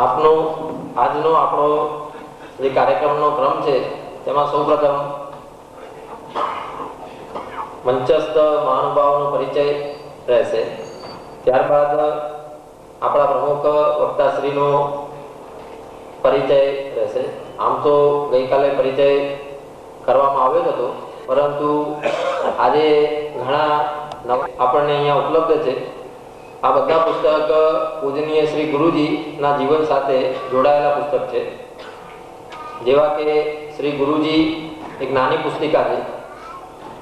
આપનો આજનો આપણો જે કાર્યક્રમનો ક્રમ છે તેમાં સૌપ્રથમ મંચસ્થ મહાનુભાવોનો પરિચય રહેશે. ત્યારબાદ આપણા પ્રમુખ વક્તાશ્રીનો પરિચય રહેશે. આમ તો ગઈકાલે પરિચય કરવામાં આવ્યો હતો, પરંતુ આજે ઘણા આપણને અહીંયા ઉપલબ્ધ છે. આ બધા પુસ્તક પૂજનીય શ્રી ગુરુજીના જીવન સાથે જોડાયેલા પુસ્તક છે. જેવા કે શ્રી ગુરુજી એક નાની પુસ્તિકા છે,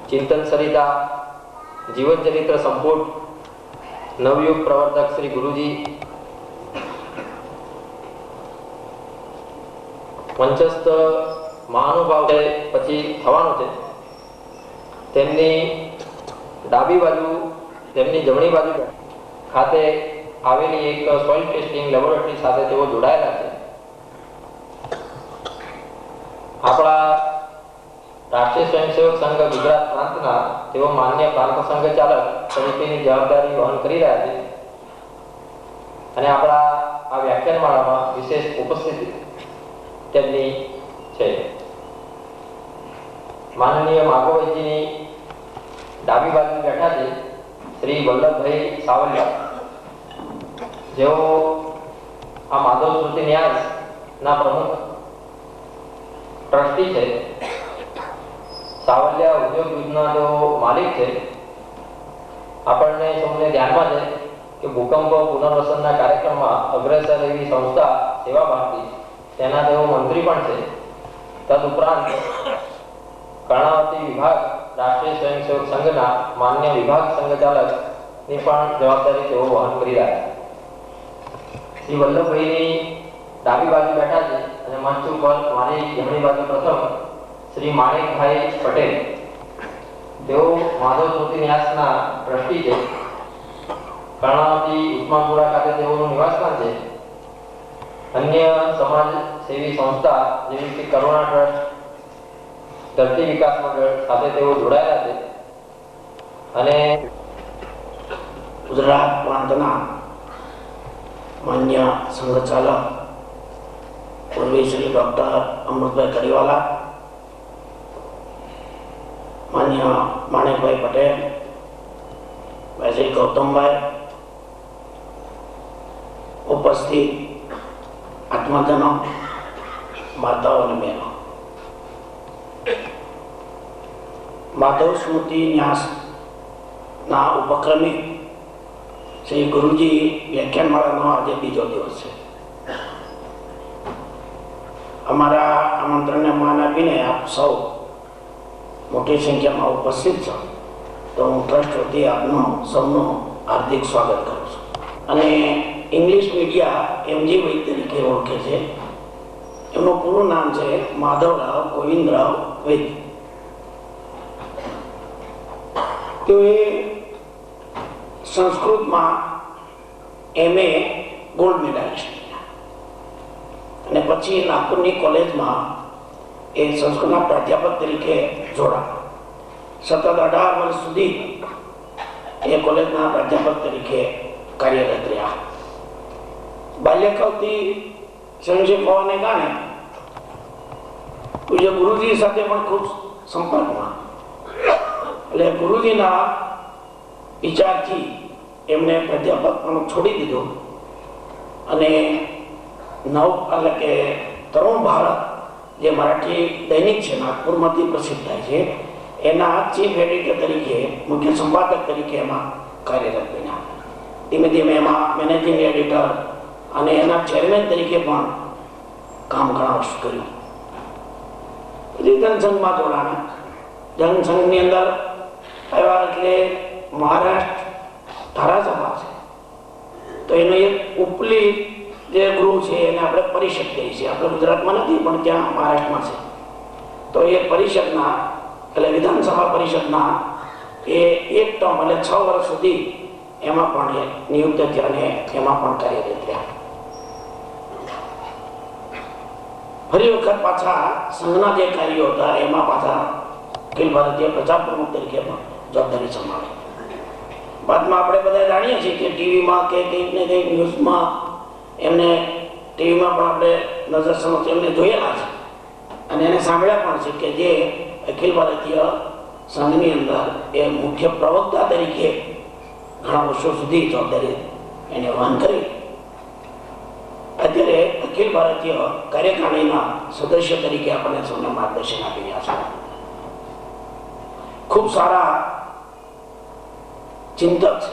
ચિંતન સરિતા, જીવન ચરિત્ર સંપુટ, નવયુગ પ્રવર્તક શ્રી ગુરુજી, મંચસ્થ મહાનુભાવ પછી થવાનો છે. તેમની ડાબી બાજુ, તેમની જમણી બાજુ ખાતે આવેલી એક સોઇલ ટેસ્ટિંગ લેબોરેટરી સાથે તેઓ જોડાયેલા છે. આપણા રાષ્ટ્રીય સ્વયંસેવક સંઘ ગુજરાત પ્રાંતના તેઓ માન્ય પ્રાંત સંઘચાલક તરીકેની જવાબદારી વહન કરી રહ્યા છે. અને આપણા આ વ્યાખ્યાનમાળામાં વિશેષ ઉપસ્થિતિ તેમની છે. માનનીય માગોભાઈજીની ડાબી બાજુ બેઠા છે શ્રી વલ્લભભાઈ સાવલિયા, જેઓ આ માધવ સ્મૃતિ ન્યાસના પ્રમુખ ટ્રસ્ટી છે. સાવલિયા ઉદ્યોગ યોજના તેઓ માલિક છે. આપણને સૌને ધ્યાનમાં છે કે ભૂકંપ પુનર્વસનના કાર્યક્રમમાં અગ્રેસર એવી સંસ્થા સેવા ભારતી, તેના તેઓ મંત્રી પણ છે. તદુપરાંત કર્ણાવતી વિભાગ રાષ્ટ્રીય સ્વયંસેવક સંઘના માન્ય વિભાગ સંઘચાલકની પણ જવાબદારી તેઓ વહન કરી રહ્યા છે. શ્રી વલ્લભભાઈની ડાબી બાજુ બેઠા છે અને મંચ ઉપર મારી જમણી બાજુ પ્રથમ શ્રી માણેકભાઈ પટેલ, તેઓ માધવ સ્મૃતિ ન્યાસના ટ્રસ્ટી છે. કર્ણાવતી ઉસ્માનપુરા ખાતે તેઓનું નિવાસસ્થાન છે. અન્ય સમાજ સેવી સંસ્થા જેવી કે કરુણા ટ્રસ્ટ, ધરતી વિકાસ મંડળ સાથે તેઓ જોડાયેલા છે. અને ગુજરાત પ્રાંતના માન્ય સંઘચાલક પૂર્વી શ્રી ડોક્ટર અમૃતભાઈ કડીવાલા, માન્ય માણેકભાઈ પટેલ, શ્રી ગૌતમભાઈ, ઉપસ્થિત આત્મજનો, માતાઓ અને બહેનો, માધવ સ્મૃતિ ન્યાસના ઉપક્રમી શ્રી ગુરુજી વ્યાખ્યાનમાળાનો આજે બીજો દિવસ છે. અમારા આમંત્રણને માન આપીને આપ સૌ મોટી સંખ્યામાં ઉપસ્થિત છો, તો હું ટ્રસ્ટ વતી આપનું સૌનું હાર્દિક સ્વાગત કરું છું. અને ઇંગ્લિશ મીડિયા એમજી વૈદ તરીકે ઓળખે છે. એમનું પૂરું નામ છે માધવરાવ ગોવિંદરાવ વૈદ. તેઓએ સંસ્કૃતમાં MA ગોલ્ડ મેડાલિસ્ટ, અને પછી નાગપુરની કોલેજમાં એ સંસ્કૃતના પ્રાધ્યાપક તરીકે જોડાયા. સતત 18 વર્ષ સુધી એ કોલેજના પ્રાધ્યાપક તરીકે કાર્યરત રહ્યા. બાલ્યકાળથી સંક્ષેપ હોવાને કારણે પૂજ્ય ગુરુજી સાથે પણ ખૂબ સંપર્કમાં, એટલે ગુરુજીના વિચારથી એમને પ્રાધ્યાપક પણ છોડી દીધો અને એટલે કે તરુણ ભારત જે મરાઠી દૈનિક છે, નાગપુરમાંથી પ્રસિદ્ધ થાય છે, એના ચીફ એડિટર તરીકે, મુખ્ય સંપાદક તરીકે એમાં કાર્યરત બન્યા. ધીમે ધીમે એમાં મેનેજિંગ એડિટર અને એના ચેરમેન તરીકે પણ કામ ઘણા વર્ષ કર્યું. પછી જનસંઘમાં જોડાણા. જનસંઘની અંદર આવ્યા એટલે મહારાષ્ટ્ર ધારાસભા છે, તો એનો એક ઉપલી જે ગૃહ છે એને આપણે પરિષદ કહીએ છીએ. આપણે ગુજરાતમાં નથી, પણ ત્યાં મહારાષ્ટ્રમાં છે. તો એ પરિષદના, એટલે વિધાનસભા પરિષદના એ એક ટર્મ એટલે 6 વર્ષ સુધી એમાં પણ એ નિયુક્ત થયા અને એમાં પણ કાર્યરત રહ્યા. ફરી વખત પાછા સંઘના જે કાર્યો હતા એમાં પાછા અખિલ ભારતીય પ્રચાર પ્રમુખ તરીકે પણ જવાબદારી સંભાળી. બાદમાં આપણે બધા જાણીએ છીએ કે ટીવીમાં કે કંઈક ને કંઈક ન્યૂઝમાં એમને ટીવીમાં પણ આપણે નજર સમક્ષ એમને જોયેલા છે અને એને સાંભળ્યા પણ છે કે જે અખિલ ભારતીય સંઘની અંદર એ મુખ્ય પ્રવક્તા તરીકે ઘણા વર્ષો સુધી જવાબદારી એને વહન કરી. અત્યારે અખિલ ભારતીય કાર્યકારિણીના સદસ્ય તરીકે આપણને સૌને માર્ગદર્શન આપી રહ્યા છે. ખૂબ સારા ચિંતક છે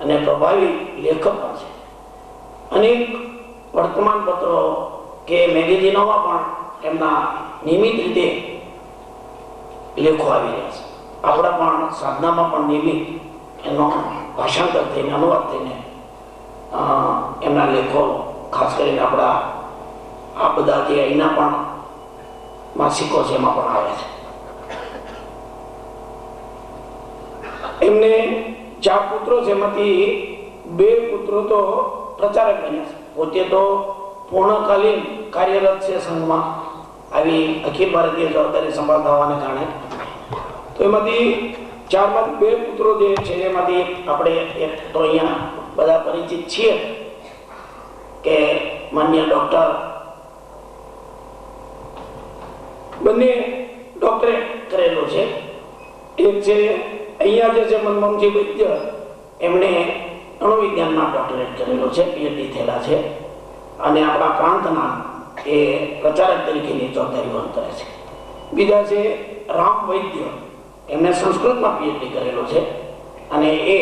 અને પ્રભાવી લેખક પણ છે. અનેક વર્તમાન પત્રો કે મેગેઝિનોમાં પણ એમના નિયમિત રીતે લેખો આવી રહ્યા છે. આપણા પણ સાધનામાં પણ નિયમિત એનો ભાષાંતર થઈને અનુવાદ થઈને એમના લેખો ખાસ કરીને આપણા આ બધા જે અહીંના પણ માસિકો છે એમાં પણ આવે છે. એમને 4 પુત્રો છે, એમાંથી 2 પુત્રો તો પ્રચારક બન્યા છે. પોતે તો પૂર્ણકાલીન કાર્યરત છે સંઘમાં, આવી અખિલ ભારતીય જવાબદારી સંભાળતા હોવાને કારણે. તો એમાંથી 4માંથી 2 પુત્રો જે છે એમાંથી આપણે એક તો અહીંયા બધા પરિચિત છીએ કે માન્ય ડોક્ટર, બંને ડોક્ટરેટ કરેલો છે. એક છે અહીંયા જે છે મનમોહનજી વૈદ્ય, એમણે અણુવિજ્ઞાનમાં ડોક્ટરેટ કરેલો છે, પીએચડી થયેલા છે અને આપણા પ્રાંતના એ પ્રચારક તરીકેની જવાબદારી વહન કરે છે. બીજા છે રામ વૈદ્ય, એમણે સંસ્કૃતમાં પીએચડી કરેલો છે અને એ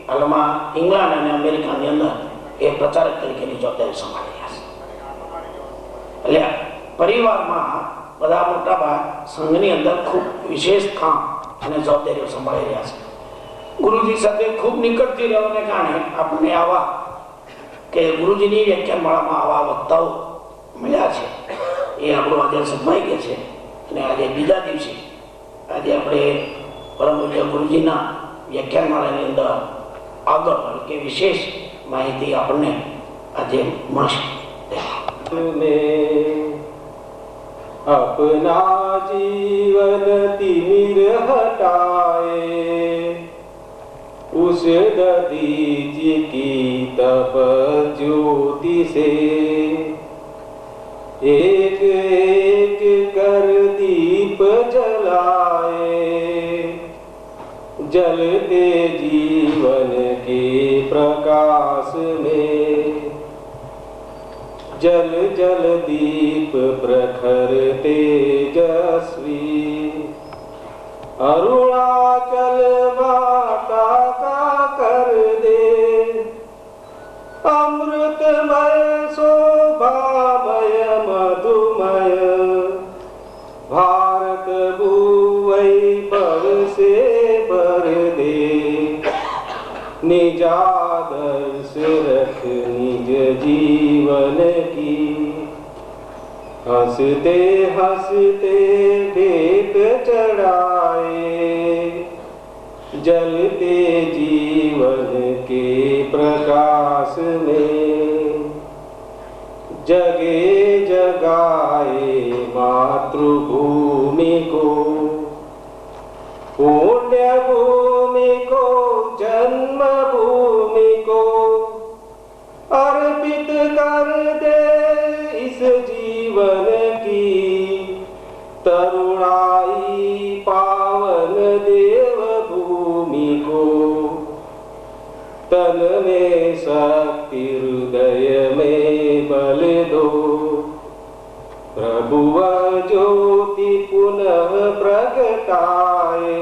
હાલમાં ઇંગ્લેન્ડ અને અમેરિકાની અંદર એ પ્રચારક તરીકેની જવાબદારી સંભાળી રહ્યા છે. એટલે પરિવારમાં બધા મોટા ભાગ સંઘની અંદર ખૂબ વિશેષ કામ અને જવાબદારીઓ સંભાળી રહ્યા છે. ગુરુજી સાથે ખૂબ નિકટથી રહેવાને કારણે આપણને આવા કે ગુરુજીની વ્યાખ્યાનમાળામાં આવા વક્તાઓ મળ્યા છે. એ આપણું આજે સદભાગ્ય છે. અને આજે બીજા દિવસે આજે આપણે પરમ પૂજ્ય ગુરુજીના વ્યાખ્યાનમાળાની અંદર આગળ કે વિશેષ માહિતી આપણને આજે મળશે. अपना जीवन तिमिर हटाए, उस दधीच की तप ज्योति से एक एक कर दीप जलाए, जलते जीवन के प्रकाश में जल जल दीप प्रखर तेजस्वी, अरुणाचल माता का कर दे अमृतमय शोभामय मधुमय, भारत भूवैभव से भर दे, निजादर्श रख निज जीवन की, हंसते हंसते भेंट चढ़ाए, जलते जीवन के प्रकाश में, जगे जगाए मातृभूमि को, पुण्य भूमि को, जन्मभूमि को अर्पित कर दे इस जीवन की तरुणाई पावन देव भूमि को, तन में शक्ति हृदय में बल दो, प्रभु ज्योति पुनः प्रगटाए,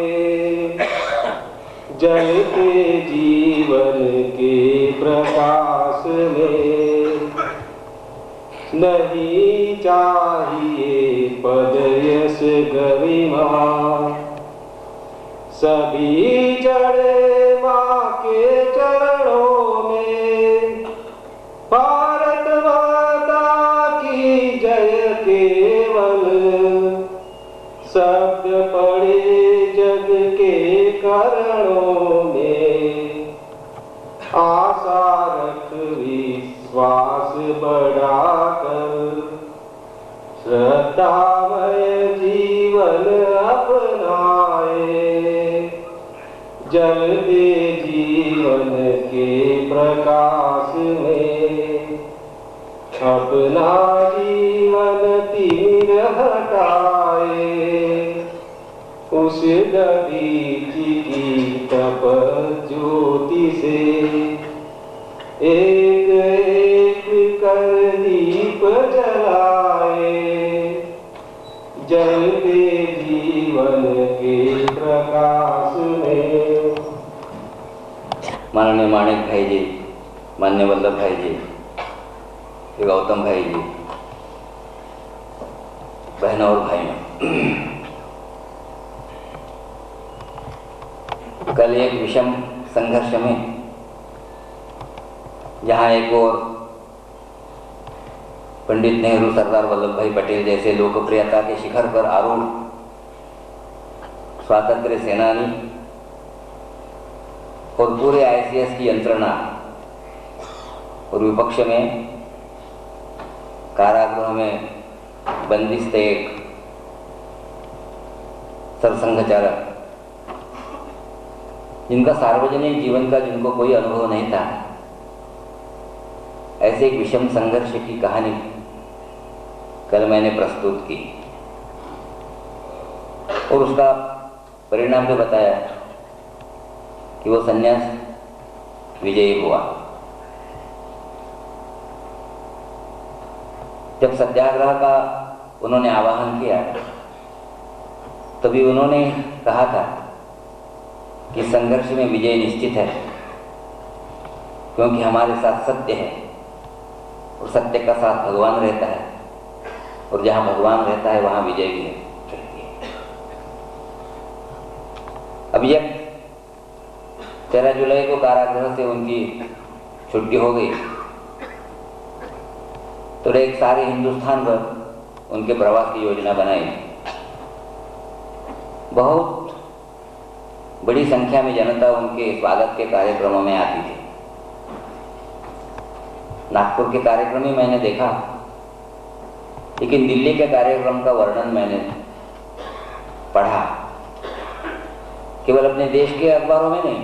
जलते जीवन के प्रकाश में, नहीं चाहिए पद यश गरिमा, सभी चढ़े माँ के चरणों में, भारत माता की जय केवल शब्द पड़े जग के करणों में, आशा रख विश्वास बढ़ाकर, श्रद्धामय जीवन अपनाए, जलते जीवन के प्रकाश में, अपना जीवन तिमिर हटाए, उस दधीचि की तप ज्योति से एक एक कर दीप जलाए, जलते जीवन के प्रकाश में। माननीय माणिक भाई जी, माननीय वल्लभ भाई जी, गौतम भाई जी, बहनों और भाइयों, कल एक विषम संघर्ष में जहां एक और पंडित नेहरू, सरदार वल्लभ भाई पटेल जैसे लोकप्रियता के शिखर पर आरूढ़ स्वातंत्र्य सेनानी और पूरे आईसीएस की यंत्रणा और विपक्ष में कारागृह में बंदिश थे एक सरसंघचारक, जिनका सार्वजनिक जीवन का जिनको कोई अनुभव नहीं था, ऐसे एक विषम संघर्ष की कहानी कल मैंने प्रस्तुत की और उसका परिणाम भी बताया कि वो संन्यास विजयी हुआ। जब सत्याग्रह का उन्होंने आह्वान किया तभी उन्होंने कहा था कि संघर्ष में विजय निश्चित है, क्योंकि हमारे साथ सत्य है और सत्य का साथ भगवान रहता है, और जहां भगवान रहता है वहां विजय भी रहती है। अब यह 13 जुलाई को कारागृह से उनकी छुट्टी हो गई तो एक सारे हिंदुस्तान पर उनके प्रवास की योजना बनाई। बहुत बड़ी संख्या में जनता उनके स्वागत के कार्यक्रमों में आती थी। नागपुर के कार्यक्रम में मैंने देखा, लेकिन दिल्ली के कार्यक्रम का वर्णन मैंने पढ़ा, केवल अपने देश के अखबारों में नहीं,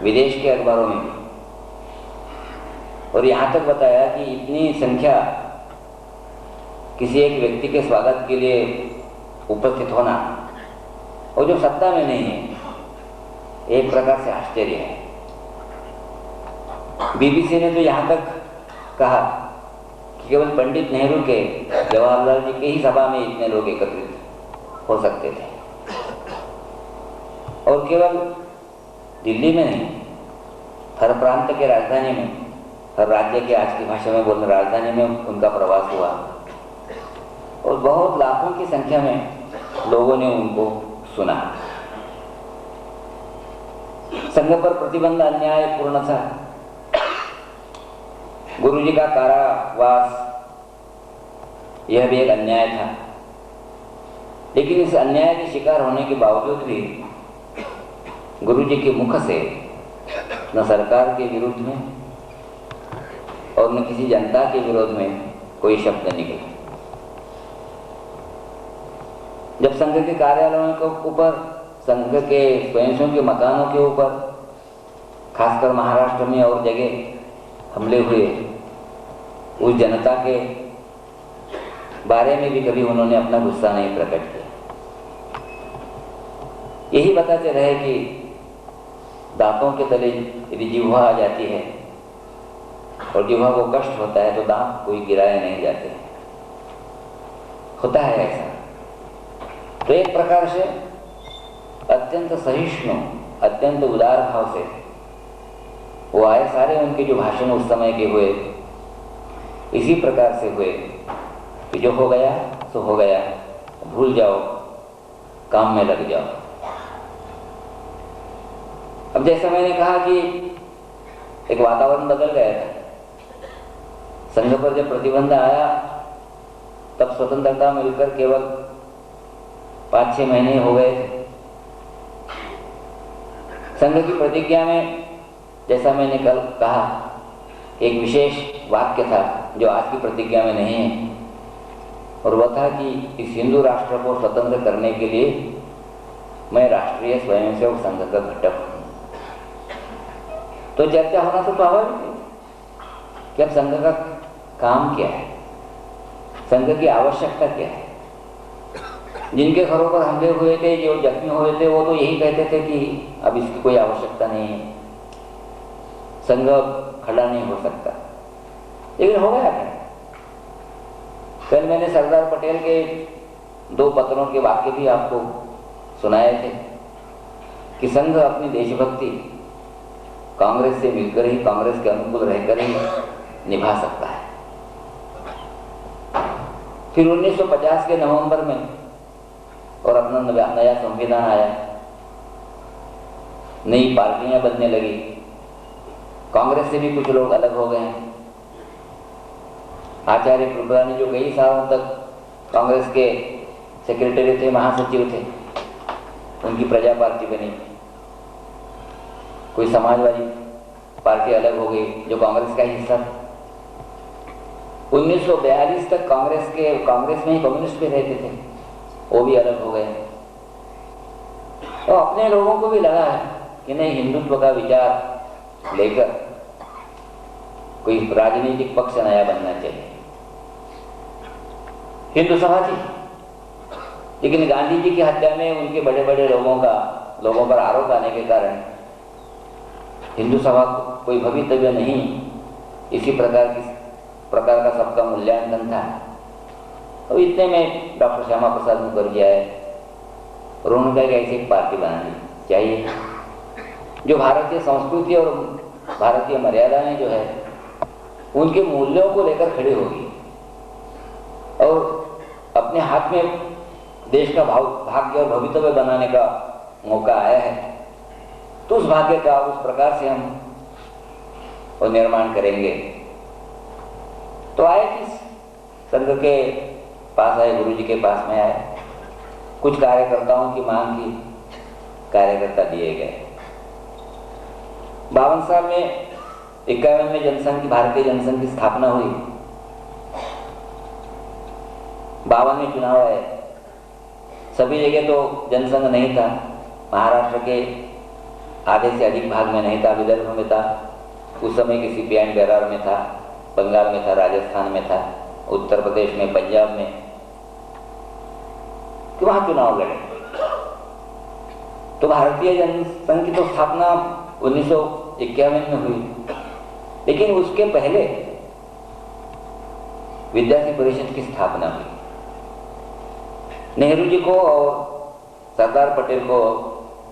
विदेश के अखबारों में भी। और यहाँ तक बताया कि इतनी संख्या किसी एक व्यक्ति के स्वागत के लिए उपस्थित होना, और जो सत्ता में नहीं है, एक प्रकार से आश्चर्य है। बीबीसी ने तो यहाँ तक कहा कि केवल पंडित नेहरू के, जवाहरलाल जी के ही सभा में इतने लोग एकत्रित हो सकते थे, और केवल दिल्ली में नहीं, हर प्रांत के राजधानी में, हर राज्य के आज की भाषा में बोलने राजधानी में उनका प्रवास हुआ और बहुत लाखों की संख्या में लोगों ने उनको सुना। संघ पर प्रतिबंध अन्यायपूर्ण था। गुरुजी का कारावास यह भी एक अन्याय था, लेकिन इस अन्याय के शिकार होने के बावजूद भी गुरुजी के मुख से न सरकार के विरुद्ध में और न किसी जनता के विरोध में कोई शब्द निकले। जब संघ के कार्यालयों के ऊपर, संघ के स्वयंसेवकों के मकानों के ऊपर, खासकर महाराष्ट्र में और जगह हमले हुए, उस जनता के बारे में भी कभी उन्होंने अपना गुस्सा नहीं प्रकट किया। यही बताते रहे कि दांतों के तले यदि जिह्वा आ जाती है और जिह्वा को कष्ट होता है तो दांत कोई गिराए नहीं जाते, होता है ऐसा। तो एक प्रकार से अत्यंत सहिष्णु, अत्यंत उदार भाव से वो आए। सारे उनके जो भाषण उस समय के हुए इसी प्रकार से हुए कि जो हो गया सो हो गया, भूल जाओ, काम में लग जाओ। अब जैसा मैंने कहा कि एक वातावरण बदल गया था। संघ पर जब प्रतिबंध आया तब स्वतंत्रता मिलकर केवल 5-6 महीने हो गए थे। संघ की प्रतिज्ञा में, जैसा मैंने कल कहा, एक विशेष वाक्य था जो आज की प्रतिज्ञा में नहीं है, और वह था कि इस हिंदू राष्ट्र को स्वतंत्र करने के लिए मैं राष्ट्रीय स्वयंसेवक संघ का घटक हूं। तो चर्चा होना तो स्वाभाविक है कि अब संघ का काम क्या है, संघ की आवश्यकता क्या है। जिनके घरों पर हमले हुए थे, जो जख्मी हुए थे, वो तो यही कहते थे कि अब इसकी कोई आवश्यकता नहीं है, संघ खड़ा नहीं हो सकता। लेकिन हो गया क्या? कल मैंने सरदार पटेल के 2 पत्रों के वाक्य भी आपको सुनाए थे कि संघ अपनी देशभक्ति कांग्रेस से मिलकर ही, कांग्रेस के अनुकूल रहकर ही निभा सकता है। फिर 1950 के नवंबर में और अपना नया संविधान आया, नई पार्टियां बनने लगी, कांग्रेस से भी कुछ लोग अलग हो गए। आचार्य कृपलानी जो कई सालों तक कांग्रेस के सेक्रेटरी थे, महासचिव थे, उनकी प्रजा पार्टी बनी। कोई समाजवादी पार्टी अलग हो गई जो कांग्रेस का हिस्सा था। 1942 तक कांग्रेस में ही कम्युनिस्ट भी रहते थे, वो भी अलग हो गए। तो अपने लोगों को भी लगा है कि नहीं, हिंदुत्व का विचार लेकर कोई राजनीतिक पक्ष नया बनना चाहिए। हिंदू सभा थी, लेकिन गांधी जी की हत्या में उनके बड़े बड़े लोगों पर आरोप आने के कारण हिंदू सभा को कोई भवितव्य नहीं, इसी प्रकार का सबका मूल्यांकन था। तो इतने में डॉक्टर श्यामा प्रसाद मुखर्जी आए और उन्होंने कहा कि ऐसी एक पार्टी बनानी चाहिए जो भारतीय संस्कृति और भारतीय मर्यादाएं जो है उनके मूल्यों को लेकर खड़ी होगी, और अपने हाथ में देश का भाग्य और भवितव्य बनाने का मौका आया है, तो उस भाग्य का उस प्रकार से हम और निर्माण करेंगे। तो आए किस संघ के पास आए, गुरु जी के पास में आए, कुछ कार्यकर्ताओं की मांग की, कार्यकर्ता दिए गए। 52 साल में 51 में जनसंघ की, भारतीय जनसंघ की स्थापना हुई। 52 में चुनाव आए। सभी जगह तो जनसंघ नहीं था, महाराष्ट्र के आधे से अधिक भाग में नहीं था, विदर्भ में था, उस समय के सीपीआई बेरार में था, बंगाल में था, राजस्थान में था, उत्तर प्रदेश में, पंजाब में, कि वहां चुनाव लड़े। तो भारतीय जनसंघ की तो स्थापना 1951 में हुई, लेकिन उसके पहले विद्यार्थी परिषद की स्थापना हुई। नेहरू जी को और सरदार पटेल को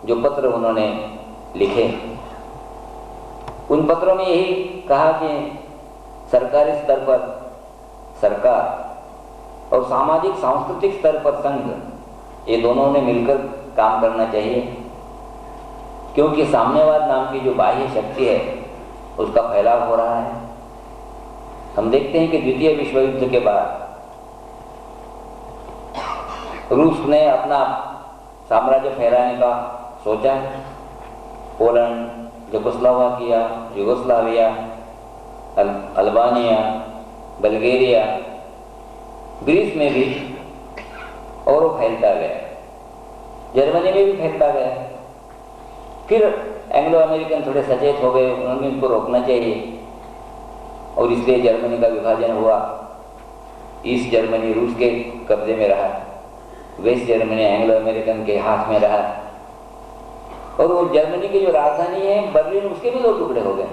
जो पत्र उन्होंने लिखे, उन पत्रों में यही कहा कि सरकारी स्तर पर सरकार और सामाजिक सांस्कृतिक स्तर पर संघ, ये दोनों ने मिलकर काम करना चाहिए, क्योंकि साम्यवाद नाम की जो बाह्य शक्ति है उसका फैलाव हो रहा है। हम देखते हैं कि द्वितीय विश्व युद्ध के बाद रूस ने अपना साम्राज्य फैलाने का सोचा। Poland, Yugoslavia, Albania, Bulgaria, Greece में भी, और वो फैलता गया, जर्मनी में भी फैलता गया। फिर एंग्लो अमेरिकन थोड़े सचेत हो गए, उन्होंने इनको रोकना चाहिए, और इसलिए जर्मनी का विभाजन हुआ। ईस्ट जर्मनी रूस के कब्जे में रहा, वेस्ट जर्मनी एंग्लो अमेरिकन के हाथ में रहा, और वो जर्मनी की जो राजधानी है बर्लिन, उसके भी 2 टुकड़े हो गए,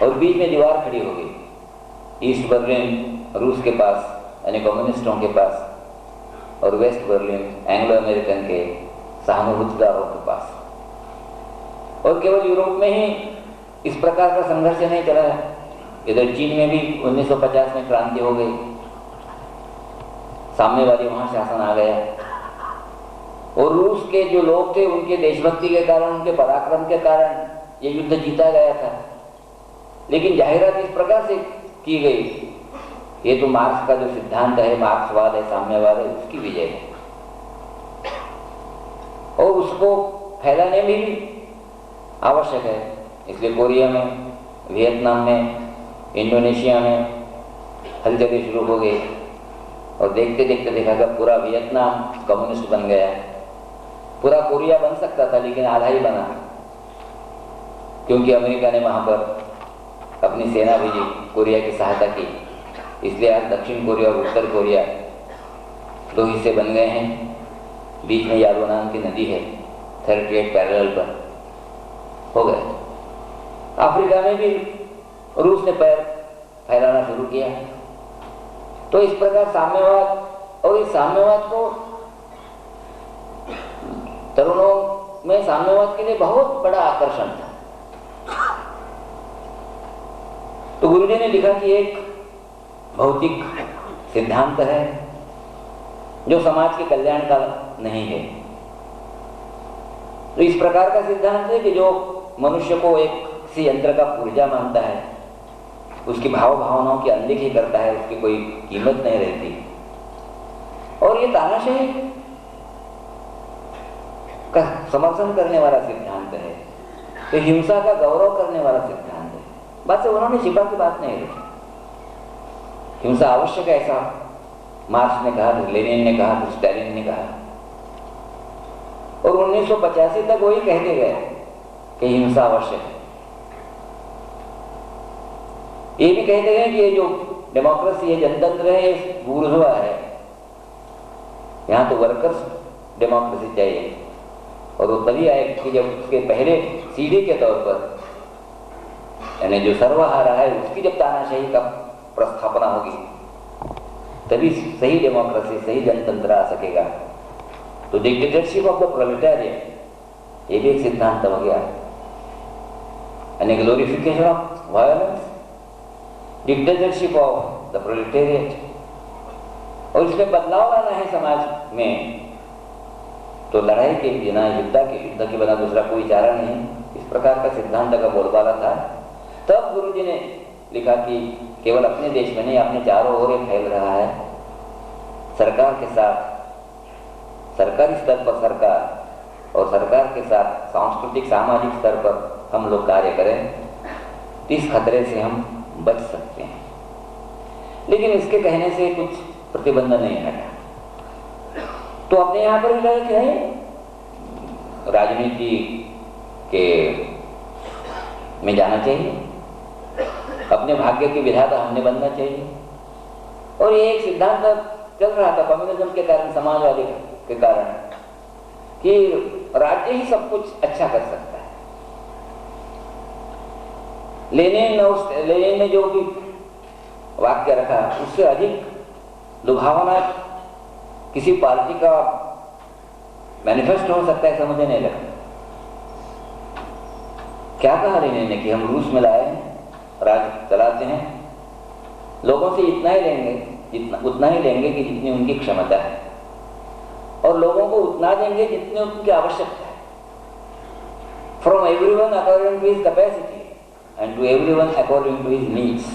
और बीच में दीवार खड़ी हो गई। ईस्ट बर्लिन रूस के पास यानी कम्युनिस्टों के पास, और वेस्ट बर्लिन एंग्लो अमेरिकन के सहानुभूतिदारों के पास। और केवल यूरोप में ही इस प्रकार का संघर्ष नहीं चला है, इधर चीन में भी 1950 में क्रांति हो गई, साम्यवादी वहां शासन आ गया, और रूस के जो लोग थे उनके देशभक्ति के कारण, उनके पराक्रम के कारण ये युद्ध जीता गया था। लेकिन जाहिरात इस प्रकार से की गई, ये तो मार्क्स का जो सिद्धांत है, मार्क्सवाद है, साम्यवाद है, उसकी विजय है, और उसको फैलाने में भी आवश्यक है। इसलिए कोरिया में, वियतनाम में, इंडोनेशिया में हलचलें शुरू हो गई, और देखते देखते देखा कि पूरा वियतनाम कम्युनिस्ट बन गया। पूरा कोरिया बन सकता था, लेकिन आधा ही बना, क्योंकि अमेरिका ने वहां पर अपनी सेना भेजी, कोरिया की सहायता की। इसलिए आज दक्षिण कोरिया और उत्तर कोरिया दो हिस्से बन गए हैं। बीच में यादव नाम की नदी है, 38 पैरेलल पर हो गए। अफ्रीका में भी रूस ने पैर फैलाना शुरू किया। तो इस प्रकार साम्यवाद, और इस साम्यवाद को तरुणों में साम्यवाद के लिए बहुत बड़ा आकर्षण था। तो गुरुजी ने लिखा कि एक भौतिक सिद्धांत है जो समाज के कल्याण का नहीं है। तो इस प्रकार का सिद्धांत है कि जो मनुष्य को एक किसी यंत्र का पुर्जा मानता है, उसकी भाव भावनाओं की अनदेखी करता है, उसकी कोई कीमत नहीं रहती। और ये तानाशाही का समर्थन करने वाला सिद्धांत है, तो हिंसा का गौरव करने वाला सिद्धांत है। बात से उन्होंने छिपा की बात नहीं रखी। हिंसा आवश्यक है, ऐसा मार्क्स ने कहा, लेनिन ने कहा, स्टालिन ने कहा, और 1985 तक वही कहते गए कि हिंसा आवश्यक है। ये भी कहते गए कि ये जो डेमोक्रेसी है, जनतंत्र है, ये बूर्जुआ है, यहां तो वर्कर्स डेमोक्रेसी चाहिए। और वो तभी आए कि जब उसके पहले सीढ़ी के तौर पर, यानी जो सर्वहारा है, उसकी जब तानाशाही का प्रस्थापना होगी, तभी सही डेमोक्रेसी, सही जनतंत्र आ सकेगा। तो डिक्टेटरशिप ऑफ द प्रोलेटारिएट, ये भी एक सिद्धांत हो गया, यानी glorification of violence, dictatorship of the proletariat. और इसमें बदलाव लाना है समाज में, तो लड़ाई के बिना, युद्ध के बिना दूसरा कोई चारा नहीं। इस प्रकार का सिद्धांत का बोलबाला था। तब गुरुजी ने लिखा कि केवल अपने देश में नहीं, अपने चारों ओर ये फैल रहा है। सरकार के साथ, सरकारी स्तर पर सरकार और सरकार के साथ सांस्कृतिक सामाजिक स्तर पर हम लोग कार्य करें, तो इस खतरे से हम बच सकते हैं। लेकिन इसके कहने से कुछ प्रतिबंध नहीं हटा। तो अपने यहाँ पर भी क्या है, राजनीति के में जाना चाहिए, अपने भाग्य के विधाता हमने बनना चाहिए। और ये एक सिद्धांत चल रहा था कम्युनिज्म के कारण, समाजवादी के कारण, कि राज्य ही सब कुछ अच्छा कर सकता है। लेनिन ने जो भी वाक्य रखा, उससे अधिक लुभावना किसी पार्टी का मैनिफेस्टो हो सकता है, समझ नहीं लगता। क्या कहा लेनिन ने कि हम रूस में लाए हैं, राज चलाते हैं, लोगों से इतना ही लेंगे, उतना ही लेंगे कि जितनी उनकी क्षमता है, और लोगों को उतना देंगे जितनी उनकी आवश्यकता है। From everyone according to his capacity and to everyone according to his needs.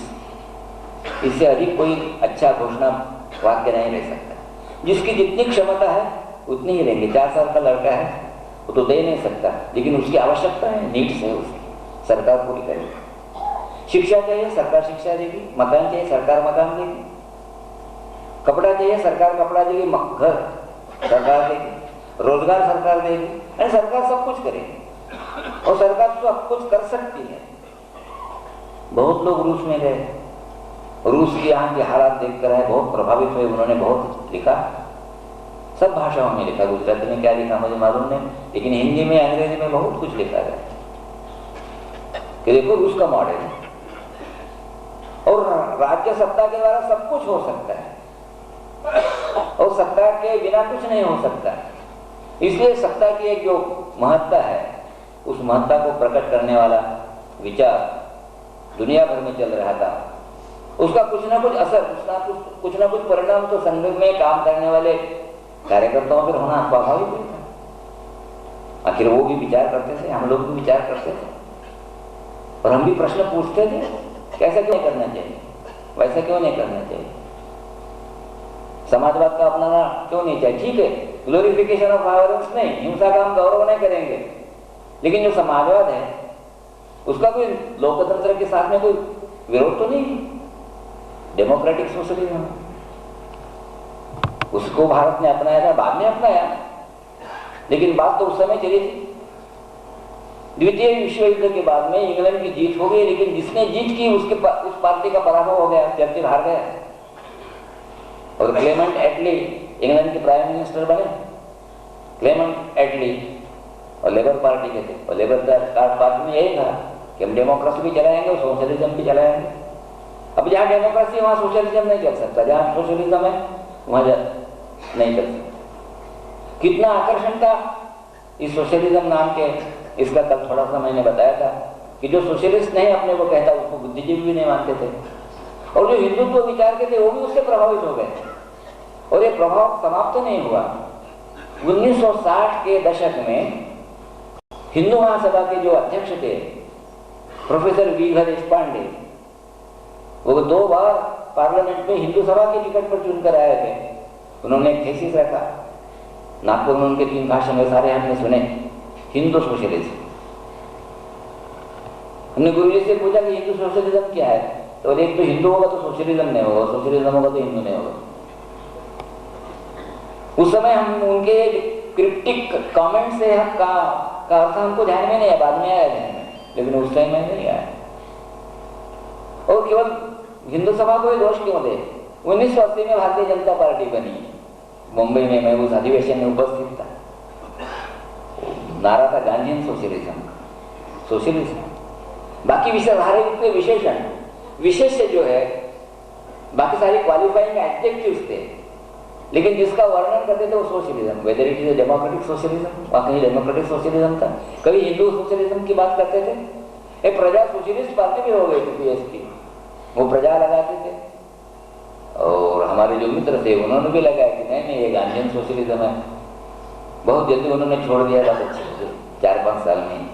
इससे अधिक कोई अच्छा घोषणा वाक्य नहीं रह सकता। जिसकी जितनी क्षमता है उतनी ही लेंगे। 4 साल का लड़का है, वो तो दे नहीं सकता, लेकिन उसकी आवश्यकता है, नीड्स है उसकी, सरकार पूरी करेगी। शिक्षा चाहिए, सरकार शिक्षा देगी। मकान चाहिए, सरकार मकान देगी। कपड़ा चाहिए, सरकार कपड़ा देगी। घर सरकार देगी। रोजगार सरकार देगी। यानी सरकार सब कुछ करेगी, और सरकार सब कुछ कर सकती है। बहुत लोग रूस में गए, रूस की यहाँ के हालात देखकर है बहुत प्रभावित हुए। उन्होंने बहुत लिखा, सब भाषाओं में लिखा। गुजराती में क्या लिखा मुझे मालूम नहीं, लेकिन हिंदी में, अंग्रेजी में बहुत कुछ लिखा गया कि देखो रूस का मॉडल है, और राज्य सत्ता के द्वारा सब कुछ हो सकता है, और सत्ता के बिना कुछ नहीं हो सकता। इसलिए सत्ता की एक जो महत्ता है, उस महत्ता को प्रकट करने वाला विचार दुनिया भर में चल रहा था। उसका कुछ ना कुछ असर, कुछ ना कुछ परिणाम तो संघ में काम करने वाले कार्यकर्ताओं पर होना स्वाभाविक था। आखिर वो भी विचार करते थे, हम लोग भी विचार करते थे, और हम भी प्रश्न पूछते थे, कैसा क्यों करना चाहिए, वैसा क्यों नहीं करना चाहिए, समाजवाद का अपनाना क्यों नहीं चाहिए। ठीक है, ग्लोरिफिकेशन ऑफ वायलेंस नहीं, हिंसा का हम गौरव नहीं करेंगे, लेकिन जो समाजवाद है उसका कोई लोकतंत्र के साथ में कोई विरोध तो नहीं। डेमोक्रेटिक सोशलिज्म उसको भारत ने अपनाया था, बाद में अपनाया, लेकिन बात तो उस समय चली थी। द्वितीय विश्व युद्ध के बाद में इंग्लैंड की जीत हो गई, लेकिन जिसने जीत की उस पार्टी का पराभव हो गया, चर्चिल हार गया और क्लेमेंट एटली इंग्लैंड के प्राइम मिनिस्टर बने। क्लेमेंट एटली और लेबर पार्टी के थे, और लेबर पार्टी में यही था कि हम डेमोक्रेसी भी चलाएंगे और सोशलिज्म भी चलाएंगे। अब जहाँ डेमोक्रेसी है वहाँ सोशलिज्म नहीं चल सकता, जहाँ सोशलिज्म है वहाँ नहीं चल सकता। कितना आकर्षण था इस सोशलिज्म नाम के, इसका कल थोड़ा सा मैंने बताया था कि जो सोशलिस्ट नहीं अपने को कहता उसको बुद्धिजीवी भी नहीं मानते थे, और जो हिंदुत्व विचार के थे वो भी उससे प्रभावित हो गए, और ये प्रभाव समाप्त नहीं हुआ। 1960 के दशक में हिंदू महासभा के जो अध्यक्ष थे प्रोफेसर वी.घ. देशपांडे, वो 2 बार पार्लियामेंट में हिंदू सभा के टिकट पर चुनकर आए थे। उन्होंने एक थीसिस रखा, नागपुर में उनके 3 भाषण में सारे हमने सुने, हिंदू सोशलिज्म। हमने गुरुजी से पूछा कि हिंदू सोशलिज्म क्या है, तो एक तो हिंदू होगा तो सोशलिज्म नहीं होगा, सोशलिज्म होगा तो हिंदू नहीं होगा। उस समय हम उनके क्रिप्टिक कमेंट से का अर्थ हमको ध्यान में नहीं है, बाद में आया ध्यान में, लेकिन उस टाइम में नहीं आया। और केवल हिंदू सभा को ही दोष क्यों दे? 1980 में भारतीय जनता पार्टी बनी, मुंबई में मैं उस अधिवेशन में उपस्थित था। नारा था गांधीयन सोशलिज्म, सोशलिज्म। बाकी विचारधारा के विशेषण विशेष्य जो है, बाकी सारे क्वालिफाइंग एडजेक्टिव्स थे, लेकिन जिसका वर्णन करते थे वो socialism, whether it is democratic socialism, कहीं डेमोक्रेटिक सोशलिज्म था, कभी हिंदू सोशलिज्म की बात करते थे। एक प्रजा सोशलिस्ट पार्टी भी हो गई थी पीएसपी, वो प्रजा लगाते थे, और हमारे जो मित्र थे उन्होंने भी लगाया कि नहीं ये गांधीयन सोशलिज्म है। बहुत जल्दी उन्होंने छोड़ दिया था, 4-5 साल में।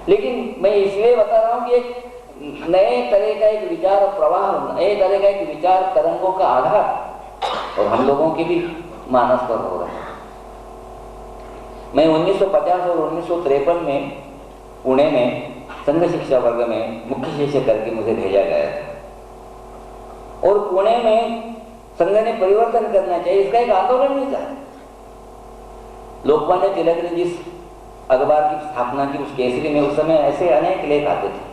लेकिन मैं इसलिए बता रहा हूँ कि एक नए तरह का एक विचार प्रवाह, नए तरह का एक विचार तरंगों का आधार और हम लोगों के भी मानस पर हो रहा है। मैं 1950 और 1953 में पुणे में संघ शिक्षा वर्ग में मुख्य शिक्षक करके मुझे भेजा गया था, और पुणे में संघ ने परिवर्तन करना चाहिए, इसका एक आंदोलन नहीं था। लोकमान्य तिलक ने जिस अखबार की स्थापना की उस केसरी में उस समय ऐसे अनेक लेख आते थे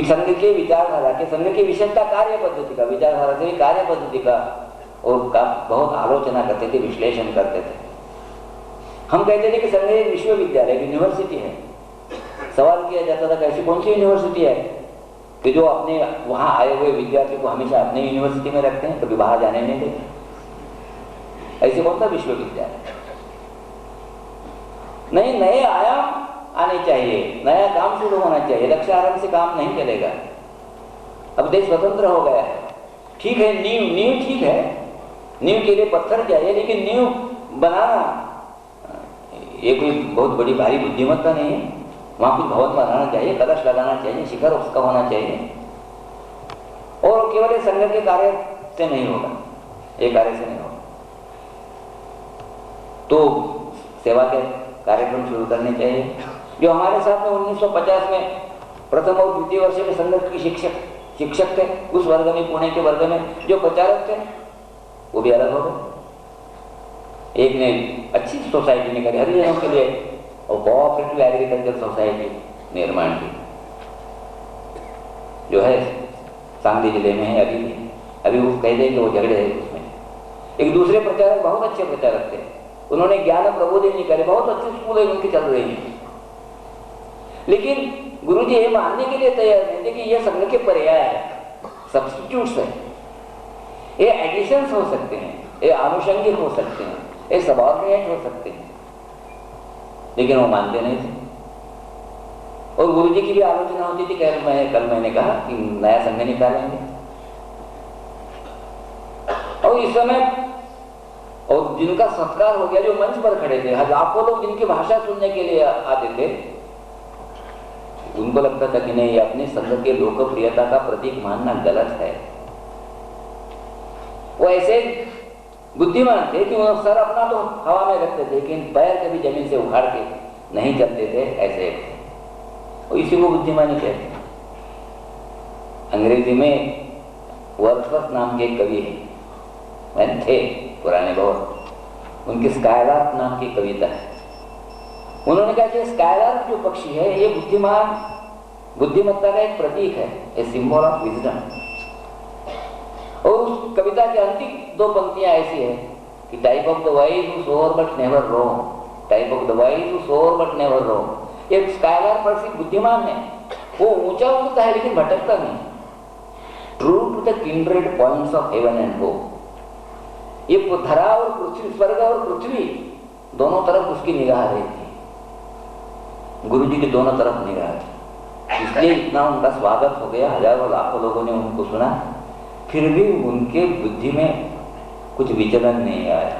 संघ के विचारधारा के, संघ की विशेषता कार्य पद्धति का, विचारधारा से कार्य पद्धति का, और का बहुत आलोचना करते थे, विश्लेषण करते थे। हम कहते थे कि संघ एक विश्वविद्यालय, यूनिवर्सिटी है। सवाल किया जाता था कि ऐसी कौन सी यूनिवर्सिटी है कि जो अपने वहां आए हुए विद्यार्थी को हमेशा अपने यूनिवर्सिटी में रखते हैं, कभी बाहर जाने नहीं देते? ऐसे कौन सा विश्वविद्यालय? नहीं, नए आयाम आने चाहिए, नया काम शुरू होना चाहिए, लक्ष्य आरंभ से काम नहीं चलेगा। अब देश स्वतंत्र हो गया है, ठीक है, नींव ठीक है, नींव के लिए पत्थर चाहिए, लेकिन नींव बनाना ये कोई बहुत बड़ी भारी बुद्धिमत्ता नहीं है। वहां कुछ भवन बनाना चाहिए, कलश लगाना चाहिए, शिखर उसका होना चाहिए, और केवल संघ के कार्य से नहीं होगा, ये कार्य से नहीं होगा। तो सेवा के कार्यक्रम शुरू करने चाहिए। जो हमारे साथ में 1950 में प्रथम और द्वितीय वर्ष में संघ के शिक्षक थे, उस वर्ग में, पुणे के वर्ग में जो प्रचारक थे वो भी अलग हो गए। एक ने अच्छी सोसाइटी निकाली हरिजनों के लिए, और कोऑपरेटिव एग्रीकल्चर सोसाइटी निर्माण की, जो है सांगली जिले में है। अभी वो कह दें कि वो झगड़े है उसमें। एक दूसरे प्रचारक बहुत अच्छे प्रचारक थे, उन्होंने ज्ञान प्रबोधिनी निकाले, बहुत अच्छे स्कूल है उनकी चल रही है। लेकिन गुरुजी ये मानने के लिए तैयार नहीं थे कि ये संघ के पर्याय है, सब्स्टिट्यूट्स है, ये एडिशंस हो सकते हैं, ये आनुषंगिक हो सकते हैं, ये सबऑर्डिनेट हो सकते हैं, लेकिन वो मानते नहीं थे। और गुरुजी की भी आलोचना होती थी। कल मैंने कहा कि नया संघ निकालेंगे, और इस समय और जिनका सत्कार हो गया, जो मंच पर खड़े थे, लाखों लोग जिनकी भाषा सुनने के लिए आते थे, उनको लगता था कि नहीं, अपने संघ के लोकप्रियता का प्रतीक मानना गलत है। वो ऐसे बुद्धिमान थे कि वो सर अपना तो हवा में रखते थे, लेकिन पैर कभी जमीन से उखाड़ के नहीं चलते थे, ऐसे। और इसी को बुद्धिमानी कहते हैं। अंग्रेजी में वर्ड्सवर्थ नाम के एक कवि थे पुराने बहुत, उनकी स्काईलार्क नाम की कविता है। उन्होंने कहा कि स्कायलार्क जो पक्षी है ये बुद्धिमत्ता का एक प्रतीक है, ए सिंबल ऑफ विजडम। और उस कविता की अंतिम 2 पंक्तियां ऐसी है कि type of the wise who soar but never roam, type of the wise who soar but never roam. एक स्कायलार्क पक्षी बुद्धिमान है, वो ऊंचा उड़ता है लेकिन भटकता नहीं। True to the kindred points of heaven and hope. ये धरा और पृथ्वी, स्वर्ग और पृथ्वी दोनों तरफ उसकी निगाह रहती। गुरु जी की दोनों तरफ निगाह है, इसलिए इतना उनका स्वागत हो गया, हजारों लाखों लोगों ने उनको सुना, फिर भी उनके बुद्धि में कुछ विचलन नहीं आया।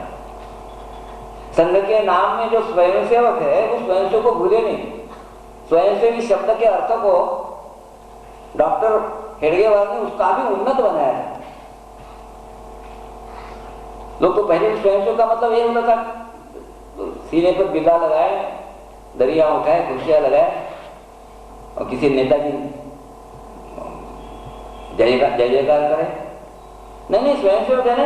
संघ के नाम में जो स्वयंसेवक है वो स्वयंसेवक को भूले नहीं। स्वयंसेवी शब्द के अर्थ को डॉक्टर हेडगेवार ने उसका भी उन्नत बनाया है। लोग तो पहले स्वयंसेवक का मतलब ये होता था, सीने पर बिल्ला लगाए, दरिया उठाए, कुर्सियां लगाए और किसी नेताजी जय जयकार करे। नहीं, स्वयंसेवक है ना